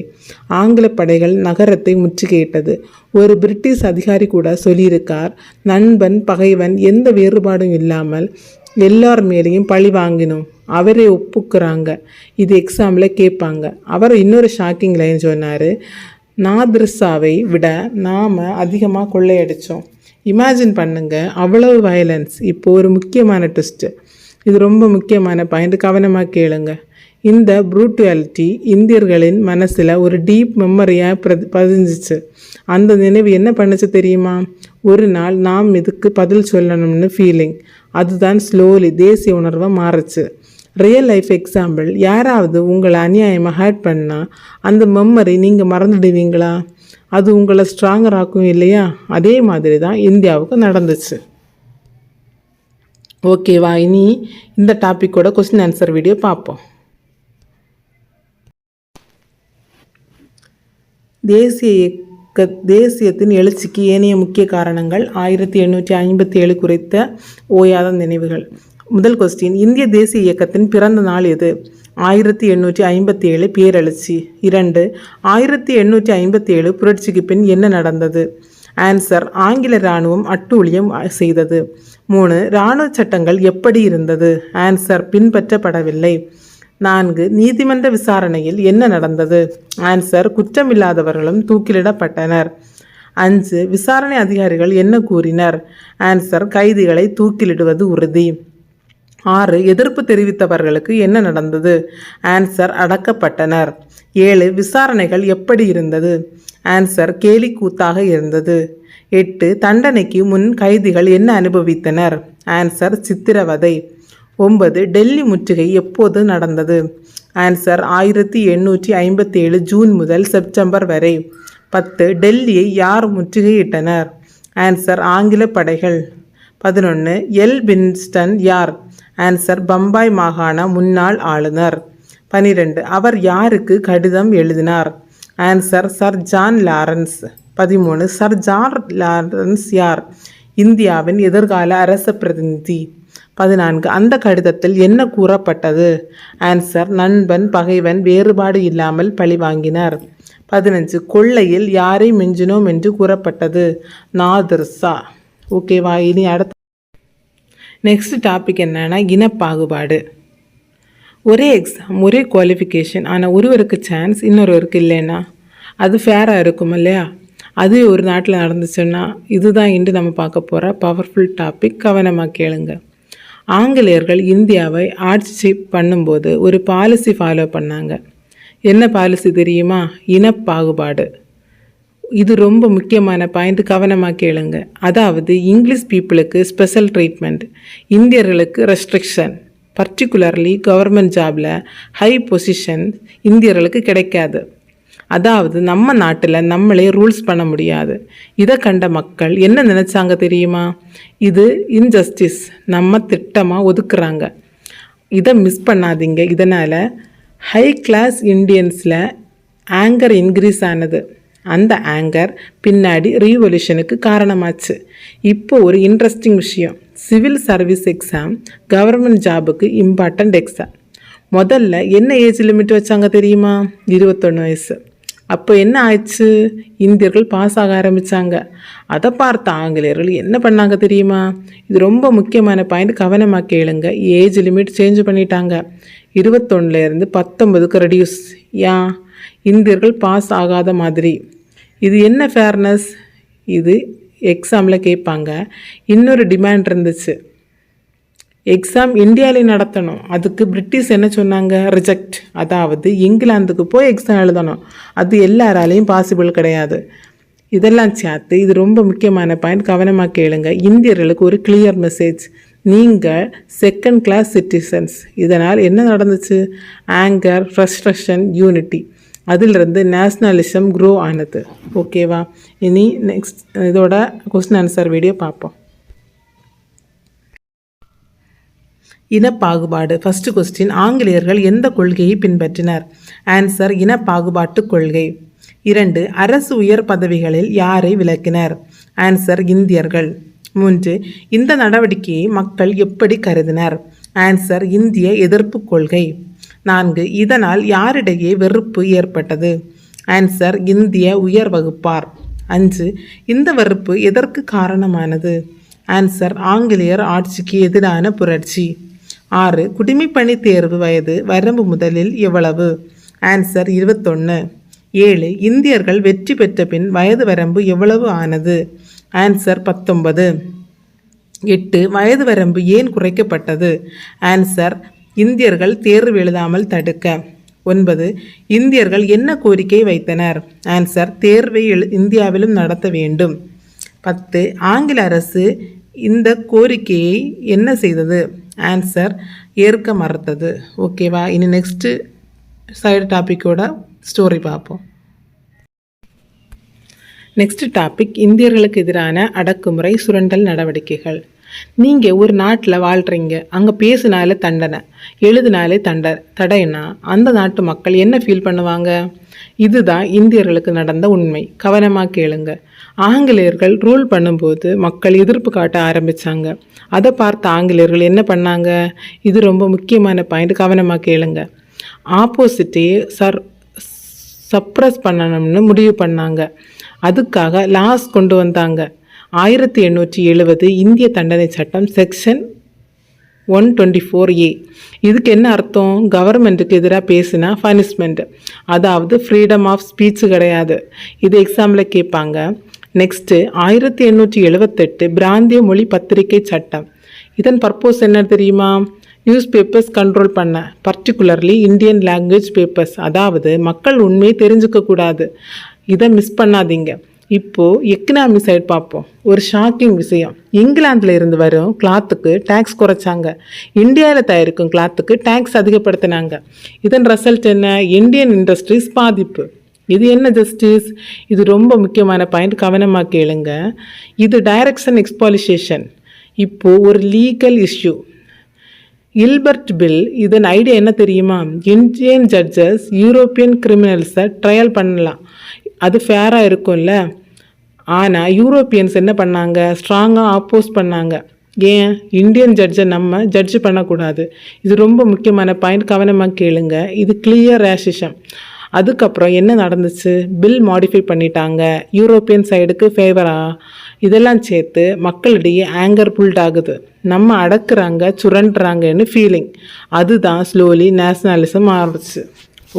ஆங்கில படைகள் நகரத்தை முற்றுகையிட்டது. ஒரு பிரிட்டிஷ் அதிகாரி கூட சொல்லியிருக்கார், நண்பன் பகைவன் எந்த வேறுபாடும் இல்லாமல் எல்லார் மேலேயும் பழி வாங்கினோம். அவரே ஒப்புக்கிறாங்க. இது எக்ஸாமில் கேட்பாங்க. அவர் இன்னொரு ஷாக்கிங் லைன் சொன்னார், நாதிர்ஷாவை விட நாம் அதிகமாக கொள்ளையடித்தோம். இமேஜின் பண்ணுங்க, அவ்வளவு வயலன்ஸ். இப்போது ஒரு முக்கியமான ட்விஸ்ட்டு. இது ரொம்ப முக்கியமான பாயிண்ட். கவனமாக கேளுங்க. இந்த ப்ரூட்டுவாலிட்டி இந்தியர்களின் மனசில் ஒரு டீப் மெமரியாக பதிஞ்சிச்சு. அந்த நினைவு என்ன பண்ணுச்சு தெரியுமா? ஒரு நாள் நாம் இதுக்கு பதில் சொல்லணும்னு ஃபீலிங். அதுதான் ஸ்லோலி தேசிய உணர்வை மாறுச்சு. Real life example. யாராவது உங்களை அநியாயமாக ஹர்ட் பண்ணால் அந்த மெமரி நீங்கள் மறந்துடுவீங்களா? அது உங்களை ஸ்ட்ராங்கர் ஆக்கும் இல்லையா? அதே மாதிரி தான் இந்தியாவுக்கு நடந்துச்சு. ஓகேவா, இனி இந்த டாப்பிக்கோட கொஸ்டின் ஆன்சர் வீடியோ பார்ப்போம். தேசியத்தின் எழுச்சிக்கு ஏனைய முக்கிய காரணங்கள். 1857 குறித்த ஓயாத நினைவுகள். முதல் கொஸ்டின், இந்திய தேசிய இயக்கத்தின் பிறந்த நாள் எது? 1857 பேரெழுச்சி. 2. 1857 புரட்சிக்கு பின் என்ன நடந்தது? ஆன்சர், ஆங்கில இராணுவம் அட்டூழியம் செய்தது. 3. இராணுவ சட்டங்கள் எப்படி இருந்தது? ஆன்சர், பின்பற்றப்படவில்லை. 4. நீதிமன்ற விசாரணையில் என்ன நடந்தது? ஆன்சர், குற்றமில்லாதவர்களும் தூக்கிலிடப்பட்டனர். 5. விசாரணை அதிகாரிகள் என்ன கூறினர்? ஆன்சர், கைதிகளை தூக்கிலிடுவது உறுதி. 6. எதிர்ப்பு தெரிவித்தவர்களுக்கு என்ன நடந்தது? ஆன்சர், அடக்கப்பட்டனர். 7. விசாரணைகள் எப்படி இருந்தது? ஆன்சர், கேலி கூத்தாக இருந்தது. 8. தண்டனைக்கு முன் கைதிகள் என்ன அனுபவித்தனர்? ஆன்சர், சித்திரவதை. 9. டெல்லி முற்றுகை எப்போது நடந்தது? ஆன்சர், 1857 ஜூன் முதல் செப்டம்பர் வரை. 10. டெல்லியை யார் முற்றுகையிட்டனர்? ஆன்சர், ஆங்கில படைகள். 11. எல்பின்ஸ்டன் யார்? ஆன்சர், பம்பாய் மாகாண முன்னாள் ஆளுநர். 12. அவர் யாருக்கு கடிதம் எழுதினார்? Answer, sir John Lawrence. 13. Sir John Lawrence யார்? இந்தியாவின் எதிர்கால அரச பிரதிநிதி. 14. அந்த கடிதத்தில் என்ன கூறப்பட்டது? ஆன்சர், நண்பன் பகைவன் வேறுபாடு இல்லாமல் பழிவாங்கினார். 15. கொள்ளையில் யாரை மிஞ்சினோம் என்று கூறப்பட்டது? நாதிர் ஷா. ஓகேவா? இனி அடுத்த நெக்ஸ்ட் டாபிக் என்னன்னா இனப்பாகுபாடு. ஒரே எக்ஸாம், ஒரே குவாலிஃபிகேஷன், ஆனால் ஒருவருக்கு சான்ஸ் இன்னொருவருக்கு இல்லைன்னா அது ஃபேராக இருக்கும் இல்லையா? அது ஒரு நாட்டில் நடந்துச்சுன்னா இதுதான் இன்று நம்ம பார்க்க போகிற பவர்ஃபுல் டாபிக். கவனமாக கேளுங்க. ஆங்கிலேயர்கள் இந்தியாவை ஆட்சி பண்ணும்போது ஒரு பாலிசி ஃபாலோ பண்ணாங்க. என்ன பாலிசி தெரியுமா? இனப்பாகுபாடு. இது ரொம்ப முக்கியமான பாயிண்ட், கவனமாக கேளுங்க. அதாவது இங்கிலீஷ் பீப்புளுக்கு ஸ்பெஷல் ட்ரீட்மெண்ட், இந்தியர்களுக்கு ரெஸ்ட்ரிக்ஷன். பர்டிகுலர்லி கவர்மெண்ட் ஜாபில் ஹை பொசிஷன் இந்தியர்களுக்கு கிடைக்காது. அதாவது நம்ம நாட்டில் நம்மளே ரூல்ஸ் பண்ண முடியாது. இதை கண்ட மக்கள் என்ன நினச்சாங்க தெரியுமா? இது இன்ஜஸ்டிஸ், நம்ம திட்டமாக ஒதுக்குறாங்க. இதை மிஸ் பண்ணாதீங்க. இதனால் ஹை கிளாஸ் இண்டியன்ஸில் ஆங்கர் இன்க்ரீஸ் ஆனது. அந்த ஆங்கர் பின்னாடி ரீவல்யூஷனுக்கு காரணமாச்சு. இப்போ ஒரு இன்ட்ரெஸ்டிங் விஷயம், சிவில் சர்வீஸ் எக்ஸாம் கவர்மெண்ட் ஜாபுக்கு இம்பார்ட்டண்ட் எக்ஸாம். முதல்ல என்ன ஏஜ் லிமிட் வச்சாங்க தெரியுமா? 21 வயசு. அப்போ என்ன ஆயிடுச்சு? இந்தியர்கள் பாஸ் ஆக ஆரம்பித்தாங்க. அதை பார்த்த ஆங்கிலேயர்கள் என்ன பண்ணாங்க தெரியுமா? இது ரொம்ப முக்கியமான பாயிண்ட், கவனமாக கேளுங்க. ஏஜ் லிமிட் சேஞ்ச் பண்ணிட்டாங்க. 21லேருந்து 19க்கு ரெடியூஸ். ஏன்? இந்தியர்கள் பாஸ் ஆகாத மாதிரி. இது என்ன ஃபேர்னஸ்? இது எக்ஸாமில் கேட்பாங்க. இன்னொரு டிமாண்ட் இருந்துச்சு, எக்ஸாம் இந்தியாவிலே நடத்தணும். அதுக்கு பிரிட்டிஷ் என்ன சொன்னாங்க? ரிஜெக்ட். அதாவது இங்கிலாந்துக்கு போய் எக்ஸாம் எழுதணும். அது எல்லாராலையும் பாசிபிள் கிடையாது. இதெல்லாம் சேர்த்து இது ரொம்ப முக்கியமான பாயிண்ட், கவனமாக கேளுங்க. இந்தியர்களுக்கு ஒரு கிளியர் மெசேஜ், நீங்கள் செகண்ட் கிளாஸ் சிட்டிசன்ஸ். இதனால் என்ன நடந்துச்சு? Anger, frustration, unity. அதிலிருந்து நேஷ்னலிசம் க்ரோ ஆனது. ஓகேவா? இனி நெக்ஸ்ட் இதோட கொஸ்டின் ஆன்சர் வீடியோ பார்ப்போம். இனப்பாகுபாடு. ஃபர்ஸ்ட் கொஸ்டின், ஆங்கிலேயர்கள் எந்த கொள்கையை பின்பற்றினர்? ஆன்சர், இனப்பாகுபாட்டு கொள்கை. 2. அரசு உயர் பதவிகளில் யாரை விலக்கினர்? ஆன்சர், இந்தியர்கள். 3. இந்த நடவடிக்கையை மக்கள் எப்படி கருதினர்? ஆன்சர், இந்திய எதிர்ப்பு கொள்கை. 4. இதனால் யாரிடையே வெறுப்பு ஏற்பட்டது? ஆன்சர், இந்திய உயர் வகுப்பார். 5. இந்த வெறுப்பு எதற்கு காரணமானது? ஆன்சர், ஆங்கிலேயர் ஆட்சிக்கு எதிரான புரட்சி. 6. குடிமைப்பணி தேர்வு வயது வரம்பு முதலில் எவ்வளவு? ஆன்சர், 21. 7. இந்தியர்கள் வெற்றி பெற்ற பின் வயது வரம்பு எவ்வளவு ஆனது? ஆன்சர், 19. 8. வயது வரம்பு ஏன் குறைக்கப்பட்டது? ஆன்சர், இந்தியர்கள் தேர்வு எழுதாமல் தடுக்க. 9. இந்தியர்கள் என்ன கோரிக்கை வைத்தனர்? ஆன்சர், தேர்வை இந்தியாவிலும் நடத்த வேண்டும். 10. ஆங்கில அரசு இந்த கோரிக்கையை என்ன செய்தது? ஆன்சர், ஏற்க மறுத்தது. ஓகேவா? இனி நெக்ஸ்ட்டு சைடு டாப்பிக்கோட ஸ்டோரி பார்ப்போம். நெக்ஸ்ட் டாபிக், இந்தியர்களுக்கு எதிரான அடக்குமுறை சுரண்டல் நடவடிக்கைகள். நீங்கள் ஒரு நாட்டில் வாழ்கிறீங்க, அங்கே பேசினாலே தண்டனை, எழுதினாலே தடைனா அந்த நாட்டு மக்கள் என்ன ஃபீல் பண்ணுவாங்க? இதுதான் இந்தியர்களுக்கு நடந்த உண்மை. கவனமாக கேளுங்க. ஆங்கிலேயர்கள் ரூல் பண்ணும்போது மக்கள் எதிர்ப்பு காட்ட ஆரம்பித்தாங்க. அதை பார்த்த ஆங்கிலேயர்கள் என்ன பண்ணாங்க? இது ரொம்ப முக்கியமான பாயிண்ட், கவனமாக கேளுங்க. ஆப்போசிட்டையே சப்ரஸ் பண்ணணும்னு முடிவு பண்ணாங்க. அதுக்காக லாஸ் கொண்டு வந்தாங்க. 1870 இந்திய தண்டனை சட்டம் செக்ஷன் 124A. இதுக்கு என்ன அர்த்தம்? கவர்மெண்ட்டுக்கு எதிராக பேசினா பனிஷ்மெண்ட், அதாவது ஃப்ரீடம் ஆஃப் ஸ்பீச் கிடையாது. இது எக்ஸாம்பிள் கேட்பாங்க. நெக்ஸ்ட்டு 1878 பிராந்திய மொழி பத்திரிகை சட்டம். இதன் பர்பஸ் என்ன தெரியுமா? நியூஸ் பேப்பர்ஸ் கண்ட்ரோல் பண்ண, பர்டிகுலர்லி இந்தியன் லாங்குவேஜ் பேப்பர்ஸ், அதாவது மக்கள் உண்மையை தெரிஞ்சுக்கக்கூடாது. இதை மிஸ் பண்ணாதீங்க. இப்போது எக்கனாமி சைடு பார்ப்போம். ஒரு ஷாக்கிங் விஷயம், இங்கிலாந்தில் இருந்து வரும் கிளாத்துக்கு டேக்ஸ் குறைச்சாங்க, இந்தியாவில் தயாரிக்கும் கிளாத்துக்கு டேக்ஸ் அதிகப்படுத்தினாங்க. இதன் ரிசல்ட் என்ன? இந்தியன் இண்டஸ்ட்ரீஸ் பாதிப்பு. இது என்ன ஜஸ்டிஸ்? இது ரொம்ப முக்கியமான பாயிண்ட், கவனமாக கேளுங்க. இது டைரக்ஷன் எக்ஸ்பாலிசேஷன். இப்போது ஒரு லீகல் இஷ்யூ, இல்பர்ட் பில். இதன் ஐடியா என்ன தெரியுமா? இந்தியன் ஜட்ஜஸ் யூரோப்பியன் கிரிமினல்ஸை ட்ரையல் பண்ணலாம், அது ஃபேராக இருக்கும்ல. ஆனால் யூரோப்பியன்ஸ் என்ன பண்ணாங்க? ஸ்ட்ராங்காக ஆப்போஸ் பண்ணாங்க. ஏன்? இந்தியன் ஜட்ஜை நம்ம ஜட்ஜ் பண்ணக்கூடாது. இது ரொம்ப முக்கியமான பாயிண்ட், கவனமாக கேளுங்க. இது கிளியர் ரேசிசம். அதுக்கப்புறம் என்ன நடந்துச்சு? பில் மாடிஃபை பண்ணிட்டாங்க யூரோப்பியன் சைடுக்கு ஃபேவராக. இதெல்லாம் சேர்த்து மக்களிடையே ஆங்கர் புல்ட் ஆகுது. நம்ம அடக்குறாங்க, சுரண்டுறாங்கன்னு ஃபீலிங். அதுதான் ஸ்லோலி நேஷ்னலிசம் ஆரம்பிச்சு.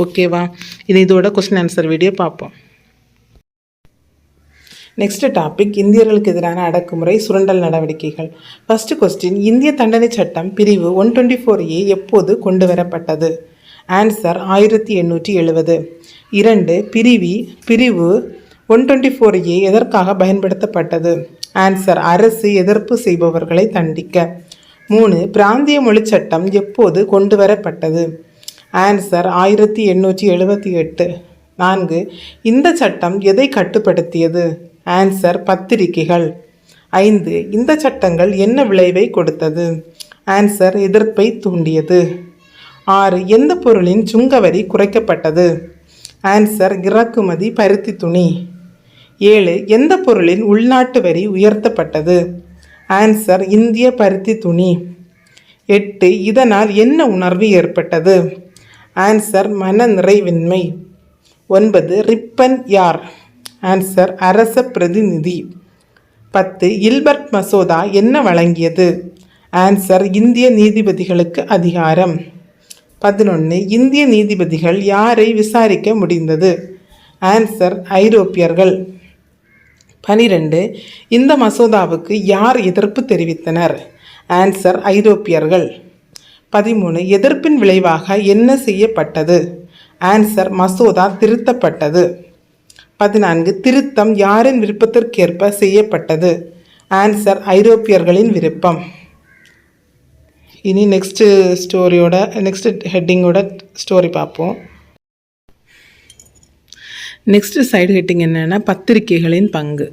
ஓகேவா? இதோட கொஸ்டின் ஆன்சர் வீடியோ பார்ப்போம். நெக்ஸ்ட் டாபிக், இந்தியர்களுக்கு எதிரான அடக்குமுறை சுரண்டல் நடவடிக்கைகள். ஃபர்ஸ்ட் கொஸ்டின், இந்திய தண்டனை சட்டம் பிரிவு 124A எப்போது கொண்டு வரப்பட்டது? ஆன்சர் 1870. 2. பிரிவு 124A எதற்காக பயன்படுத்தப்பட்டது? ஆன்சர் அரசு எதிர்ப்பு செய்பவர்களை தண்டிக்க. 3. பிராந்திய மொழி சட்டம் எப்போது கொண்டு வரப்பட்டது? ஆன்சர் 1878. 4. இந்த சட்டம் எதை கட்டுப்படுத்தியது? ஆன்சர் பத்திரிகைகள். 5. இந்த சட்டங்கள் என்ன விளைவை கொடுத்தது? ஆன்சர் எதிர்ப்பை தூண்டியது. 6. எந்த பொருளின் சுங்கவரி குறைக்கப்பட்டது? ஆன்சர் இறக்குமதி பருத்தி துணி. 7. எந்த பொருளின் உள்நாட்டு வரி உயர்த்தப்பட்டது? ஆன்சர் இந்திய பருத்தி துணி. 8. இதனால் என்ன உணர்வு ஏற்பட்டது? ஆன்சர் மன நிறைவின்மை. 9. ரிப்பன் யார்? ஆன்சர் அரச பிரதிநிதி. 10. இல்பர்ட் மசோதா என்ன வழங்கியது? ஆன்சர் இந்திய நீதிபதிகளுக்கு அதிகாரம். 11. இந்திய நீதிபதிகள் யாரை விசாரிக்க முடிந்தது? ஆன்சர் ஐரோப்பியர்கள். 12. இந்த மசோதாவுக்கு யார் எதிர்ப்பு தெரிவித்தனர்? ஆன்சர் ஐரோப்பியர்கள். 13. எதிர்ப்பின் விளைவாக என்ன செய்யப்பட்டது? ஆன்சர் மசோதா திருத்தப்பட்டது. 14. திருத்தம் யாரின் விருப்பத்திற்கேற்ப செய்யப்பட்டது? ஆன்சர் ஐரோப்பியர்களின் விருப்பம். இனி நெக்ஸ்ட் ஹெட்டிங்கோட ஸ்டோரி பார்ப்போம். நெக்ஸ்ட் சைடு ஹெட்டிங் என்னென்னா, பத்திரிகைகளின் பங்கு.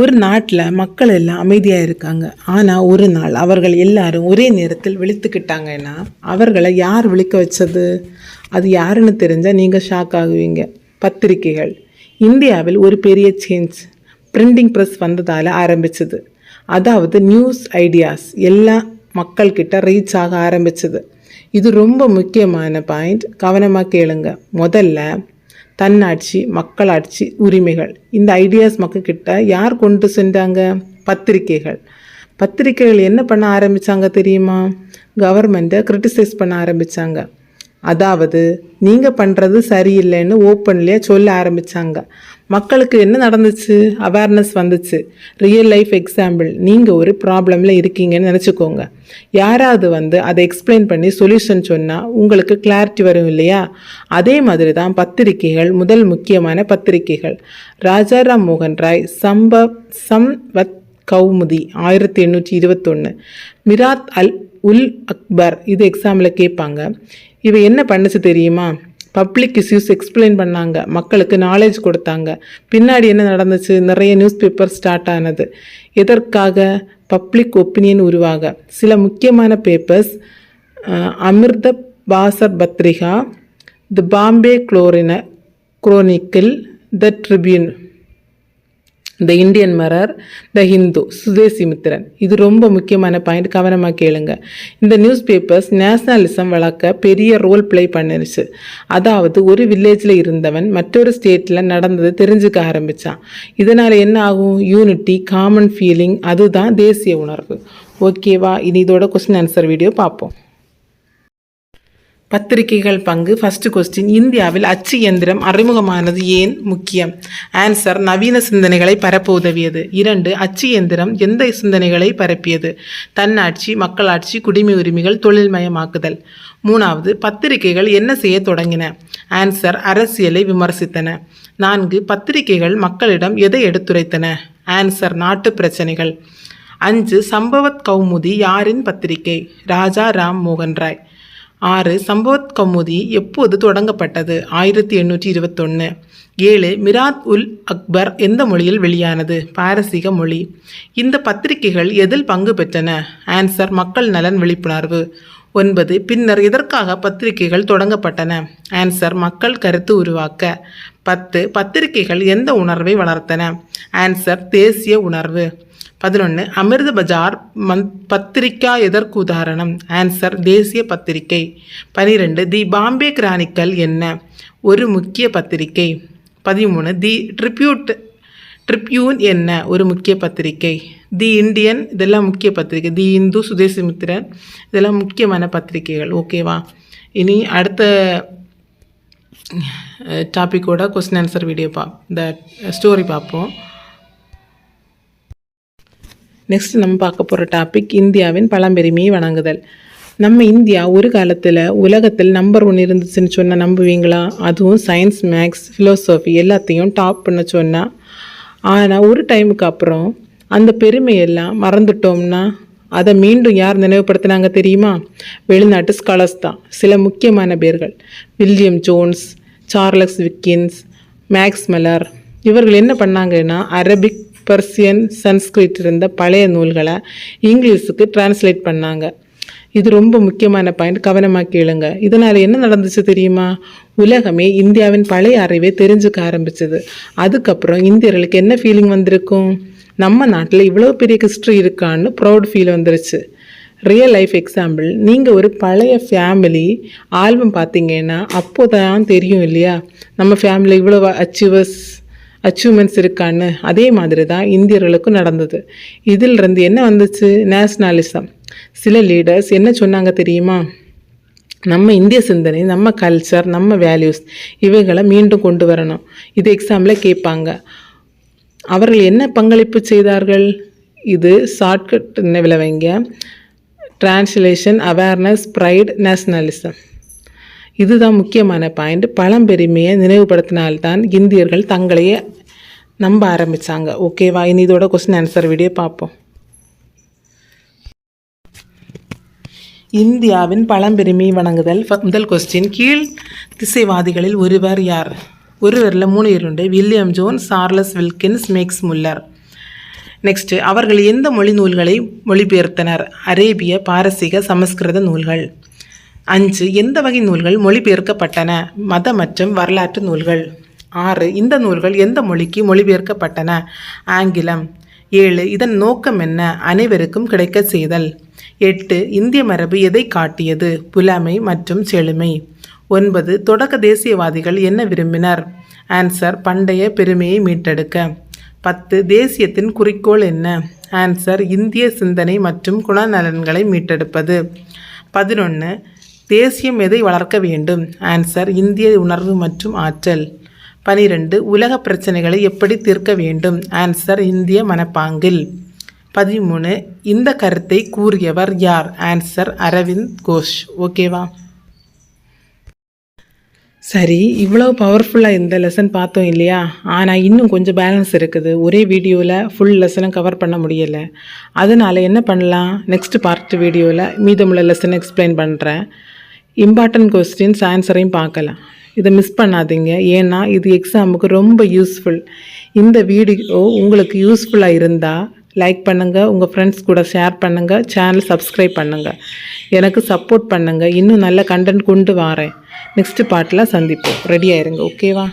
ஒரு நாட்டில் மக்கள் எல்லாம் அமைதியாக இருக்காங்க. ஆனால் ஒரு நாள் அவர்கள் எல்லாரும் ஒரே நேரத்தில் விழித்துக்கிட்டாங்கன்னா அவர்களை யார் விழிக்க வச்சது? அது யாருன்னு தெரிஞ்சால் நீங்கள் ஷாக் ஆகுவீங்க. பத்திரிகைகள். இந்தியாவில் ஒரு பெரிய சேஞ்ச் பிரிண்டிங் ப்ரெஸ் வந்ததால் ஆரம்பிச்சது. அதாவது நியூஸ் ஐடியாஸ் எல்லா மக்கள்கிட்ட ரீச் ஆக ஆரம்பிச்சது. இது ரொம்ப முக்கியமான பாயிண்ட், கவனமாக கேளுங்க. முதல்ல தன்னாட்சி, மக்களாட்சி, உரிமைகள், இந்த ஐடியாஸ் மக்கள்கிட்ட யார் கொண்டு சென்றாங்க? பத்திரிகைகள். பத்திரிகைகள் என்ன பண்ண ஆரம்பித்தாங்க தெரியுமா? கவர்மெண்ட்டை கிரிட்டிசைஸ் பண்ண ஆரம்பித்தாங்க. அதாவது நீங்கள் பண்ணுறது சரியில்லைன்னு ஓப்பன்லேயே சொல்ல ஆரம்பித்தாங்க. மக்களுக்கு என்ன நடந்துச்சு? அவேர்னஸ் வந்துச்சு. ரியல் லைஃப் எக்ஸாம்பிள், நீங்கள் ஒரு ப்ராப்ளமில் இருக்கீங்கன்னு நினச்சிக்கோங்க. யாராவது வந்து அதை எக்ஸ்பிளைன் பண்ணி சொல்யூஷன் சொன்னால் உங்களுக்கு கிளாரிட்டி வரும் இல்லையா? அதே மாதிரி தான் பத்திரிகைகள். முதல் முக்கியமான பத்திரிகைகள் ராஜாராம் மோகன் ராய், சம்வத் கௌமுதி 1821, மிராத் உல் அக்பர், இது எக்ஸாம்பிள் கேட்பாங்க. இவை என்ன பண்ணுச்சு தெரியுமா? பப்ளிக் இஷ்யூஸ் எக்ஸ்பிளைன் பண்ணாங்க, மக்களுக்கு நாலேஜ் கொடுத்தாங்க. பின்னாடி என்ன நடந்துச்சு? நிறைய நியூஸ் பேப்பர் ஸ்டார்ட் ஆனது. எதற்காக? பப்ளிக் ஒப்பீனியன் உருவாக. சில முக்கியமான papers Amrita Bazar Patrika, the Bombay Chronicle, the Tribune. The Indian Mirror, the Hindu, Swadesamitran. இது ரொம்ப முக்கியமான பாயிண்ட், கவனமாக கேளுங்க. இந்த நியூஸ் பேப்பர்ஸ் நேஷ்னலிசம் வளர்க்க பெரிய ரோல் ப்ளே பண்ணிருச்சு. அதாவது ஒரு வில்லேஜில் இருந்தவன் மற்றொரு ஸ்டேட்டில் நடந்தது தெரிஞ்சுக்க ஆரம்பித்தான். இதனால் என்ன ஆகும்? யூனிட்டி, காமன் ஃபீலிங், அதுதான் தேசிய உணர்வு. ஓகேவா? இனி இதோட கொஸ்டின் ஆன்சர் வீடியோ பார்ப்போம். பத்திரிகைகள் பங்கு. ஃபர்ஸ்ட் கொஸ்டின், இந்தியாவில் அச்சு இயந்திரம் அறிமுகமானது ஏன் முக்கியம்? ஆன்சர், நவீன சிந்தனைகளை பரப்ப உதவியது. 2, அச்சு இயந்திரம் எந்த சிந்தனைகளை பரப்பியது? தன்னாட்சி, மக்களாட்சி, குடிமை உரிமைகள், தொழில்மயமாக்குதல். 3, பத்திரிகைகள் என்ன செய்ய தொடங்கின? ஆன்சர், அரசியலை விமர்சித்தன. 4, பத்திரிகைகள் மக்களிடம் எதை எடுத்துரைத்தன? ஆன்சர், நாட்டு பிரச்சனைகள். 5, சம்பவத் கௌமுதி யாரின் பத்திரிகை? ராஜா ராம் மோகன் ராய். 6, சம்பவத் கௌமுதி எப்போது தொடங்கப்பட்டது? 1821. 7, மிராத் உல் அக்பர் எந்த மொழியில் வெளியானது? பாரசீக மொழி. இந்த பத்திரிகைகள் எதில் பங்கு பெற்றன? ஆன்சர், மக்கள் நலன் விழிப்புணர்வு. 9, பின்னர் எதற்காக பத்திரிகைகள் தொடங்கப்பட்டன? ஆன்சர், மக்கள் கருத்து உருவாக்க. 10, பத்திரிகைகள் எந்த உணர்வை வளர்த்தன? ஆன்சர், தேசிய உணர்வு. 11, அமிர்த பஜார் பத்திரிகா எதற்கு உதாரணம்? ஆன்சர், தேசிய பத்திரிகை. 12, தி பாம்பே கிரானிக்கல் என்ன? ஒரு முக்கிய பத்திரிகை. 13, தி ட்ரிபியூன் என்ன? ஒரு முக்கிய பத்திரிகை. தி இண்டியன், இதெல்லாம் முக்கிய பத்திரிகை. தி இந்து, சுதேசிமித்திரன், இதெல்லாம் முக்கியமான பத்திரிகைகள். ஓகேவா? இனி அடுத்த டாப்பிக்கோட கொஸ்டின் ஆன்சர் வீடியோ இந்த ஸ்டோரி பார்ப்போம். நெக்ஸ்ட் நம்ம பார்க்க போகிற டாபிக், இந்தியாவின் பழம்பெருமையை வணங்குதல். நம்ம இந்தியா ஒரு காலத்தில் உலகத்தில் நம்பர் 1 இருந்துச்சுன்னு சொன்னால் நம்புவீங்களா? அதுவும் சயின்ஸ், மேக்ஸ், ஃபிலோசஃபி எல்லாத்தையும் டாப் பண்ண சொன்னால். ஆனால் ஒரு டைமுக்கு அப்புறம் அந்த பெருமையெல்லாம் மறந்துட்டோம்னா அதை மீண்டும் யார் நினைவுபடுத்தினாங்க தெரியுமா? வெளிநாட்டு ஸ்காலர்ஸ் தான். சில முக்கியமான பேர்கள், வில்லியம் ஜோன்ஸ், சார்லஸ் விக்கின்ஸ், மேக்ஸ் மெல்லர். இவர்கள் என்ன பண்ணாங்கன்னா, அரபிக், பர்சியன், சன்ஸ்கிரிட் இருந்த பழைய நூல்களை இங்கிலீஷுக்கு டிரான்ஸ்லேட் பண்ணாங்க. இது ரொம்ப முக்கியமான பாயிண்ட், கவனமாக கேளுங்க. இதனால் என்ன நடந்துச்சு தெரியுமா? உலகமே இந்தியாவின் பழைய அறிவை தெரிஞ்சுக்க ஆரம்பிச்சது. அதுக்கப்புறம் இந்தியர்களுக்கு என்ன ஃபீலிங் வந்திருக்கும்? நம்ம நாட்டில் இவ்வளோ பெரிய ஹிஸ்ட்ரி இருக்கான்னு ப்ரௌட் ஃபீல் வந்துருச்சு. ரியல் லைஃப் எக்ஸாம்பிள், நீங்கள் ஒரு பழைய ஃபேமிலி ஆல்பம் பார்த்தீங்கன்னா அப்போ தான் தெரியும் இல்லையா நம்ம ஃபேமிலி இவ்வளோ அச்சீவ்மெண்ட்ஸ் இருக்கான்னு. அதே மாதிரி தான் இந்தியர்களுக்கும் நடந்தது. இதிலிருந்து என்ன வந்துச்சு? நேஷ்னலிசம். சில லீடர்ஸ் என்ன சொன்னாங்க தெரியுமா? நம்ம இந்திய சிந்தனை, நம்ம கல்ச்சர், நம்ம வேல்யூஸ் இவைகளை மீண்டும் கொண்டு வரணும். இது எக்ஸாம்பிள் கேட்பாங்க. அவர்கள் என்ன பங்களிப்பு செய்தார்கள்? இது ஷார்ட்கட் விளைவைங்க. Translation, awareness, pride, nationalism. இதுதான் முக்கியமான பாயிண்ட். பழம்பெருமையை நினைவுபடுத்தினால்தான் இந்தியர்கள் தங்களையே நம்ப ஆரம்பித்தாங்க. ஓகேவா? இனி இதோட கொஸ்டின் ஆன்சர் வீடியோ பார்ப்போம். இந்தியாவின் பழம்பெருமையை வணங்குதல். முதல் கொஸ்டின், கீழ் திசைவாதிகளில் ஒருவர் யார்? ஒருவரில் 3 பேர் உண்டு. William Jones, Charles Wilkins, maths Muller. Next, அவர்கள் எந்த மொழி நூல்களை மொழிபெயர்த்தனர்? அரேபிய, பாரசீக, சமஸ்கிருத நூல்கள். 5, எந்த வகை நூல்கள் மொழிபெயர்க்கப்பட்டன? மத மற்றும் வரலாற்று நூல்கள். 6, இந்த நூல்கள் எந்த மொழிக்கு மொழிபெயர்க்கப்பட்டன? ஆங்கிலம். 7, இதன் நோக்கம் என்ன? அனைவருக்கும் கிடைக்க செய்தல். 8, இந்திய மரபு எதை காட்டியது? புலமை மற்றும் செழுமை. 9, தொடக்க தேசியவாதிகள் என்ன விரும்பினர்? ஆன்சர், பண்டைய பெருமையை மீட்டெடுக்க. 10, தேசியத்தின் குறிக்கோள் என்ன? ஆன்சர், இந்திய சிந்தனை மற்றும் குணநலன்களை மீட்டெடுப்பது. 11, தேசியம் எதை வளர்க்க வேண்டும்? ஆன்சர், இந்திய உணர்வு மற்றும் ஆற்றல். 12, உலக பிரச்சனைகளை எப்படி தீர்க்க வேண்டும்? ஆன்சர், இந்திய மனப்பாங்கில். 13, இந்த கருத்தை கூறியவர் யார்? ஆன்சர், அரவிந்த் கோஷ். ஓகேவா? சரி, இவ்வளோ பவர்ஃபுல்லாக இந்த லெசன் பார்த்தோம் இல்லையா? ஆனால் இன்னும் கொஞ்சம் பேலன்ஸ் இருக்குது. ஒரே வீடியோவில் ஃபுல் லெசனும் கவர் பண்ண முடியலை. அதனால் என்ன பண்ணலாம்? நெக்ஸ்ட் பார்ட் வீடியோவில் மீதமுள்ள லெசனை எக்ஸ்பிளைன் பண்ணுறேன். இம்பார்ட்டன்ட் கொஸ்டின்ஸ் ஆன்சரையும் பார்க்கலாம். இதை மிஸ் பண்ணாதீங்க, ஏன்னா இது எக்ஸாமுக்கு ரொம்ப யூஸ்ஃபுல். இந்த வீடியோ உங்களுக்கு யூஸ்ஃபுல்லாக இருந்தால் லைக் பண்ணுங்கள், உங்கள் ஃப்ரெண்ட்ஸ் கூட ஷேர் பண்ணுங்கள், சேனல் சப்ஸ்கிரைப் பண்ணுங்கள், எனக்கு சப்போர்ட் பண்ணுங்கள். இன்னும் நல்ல கண்டென்ட் கொண்டு வரேன். நெக்ஸ்ட் பார்ட்டில் சந்திப்போம். ரெடி ஆயிருங்க. ஓகேவா?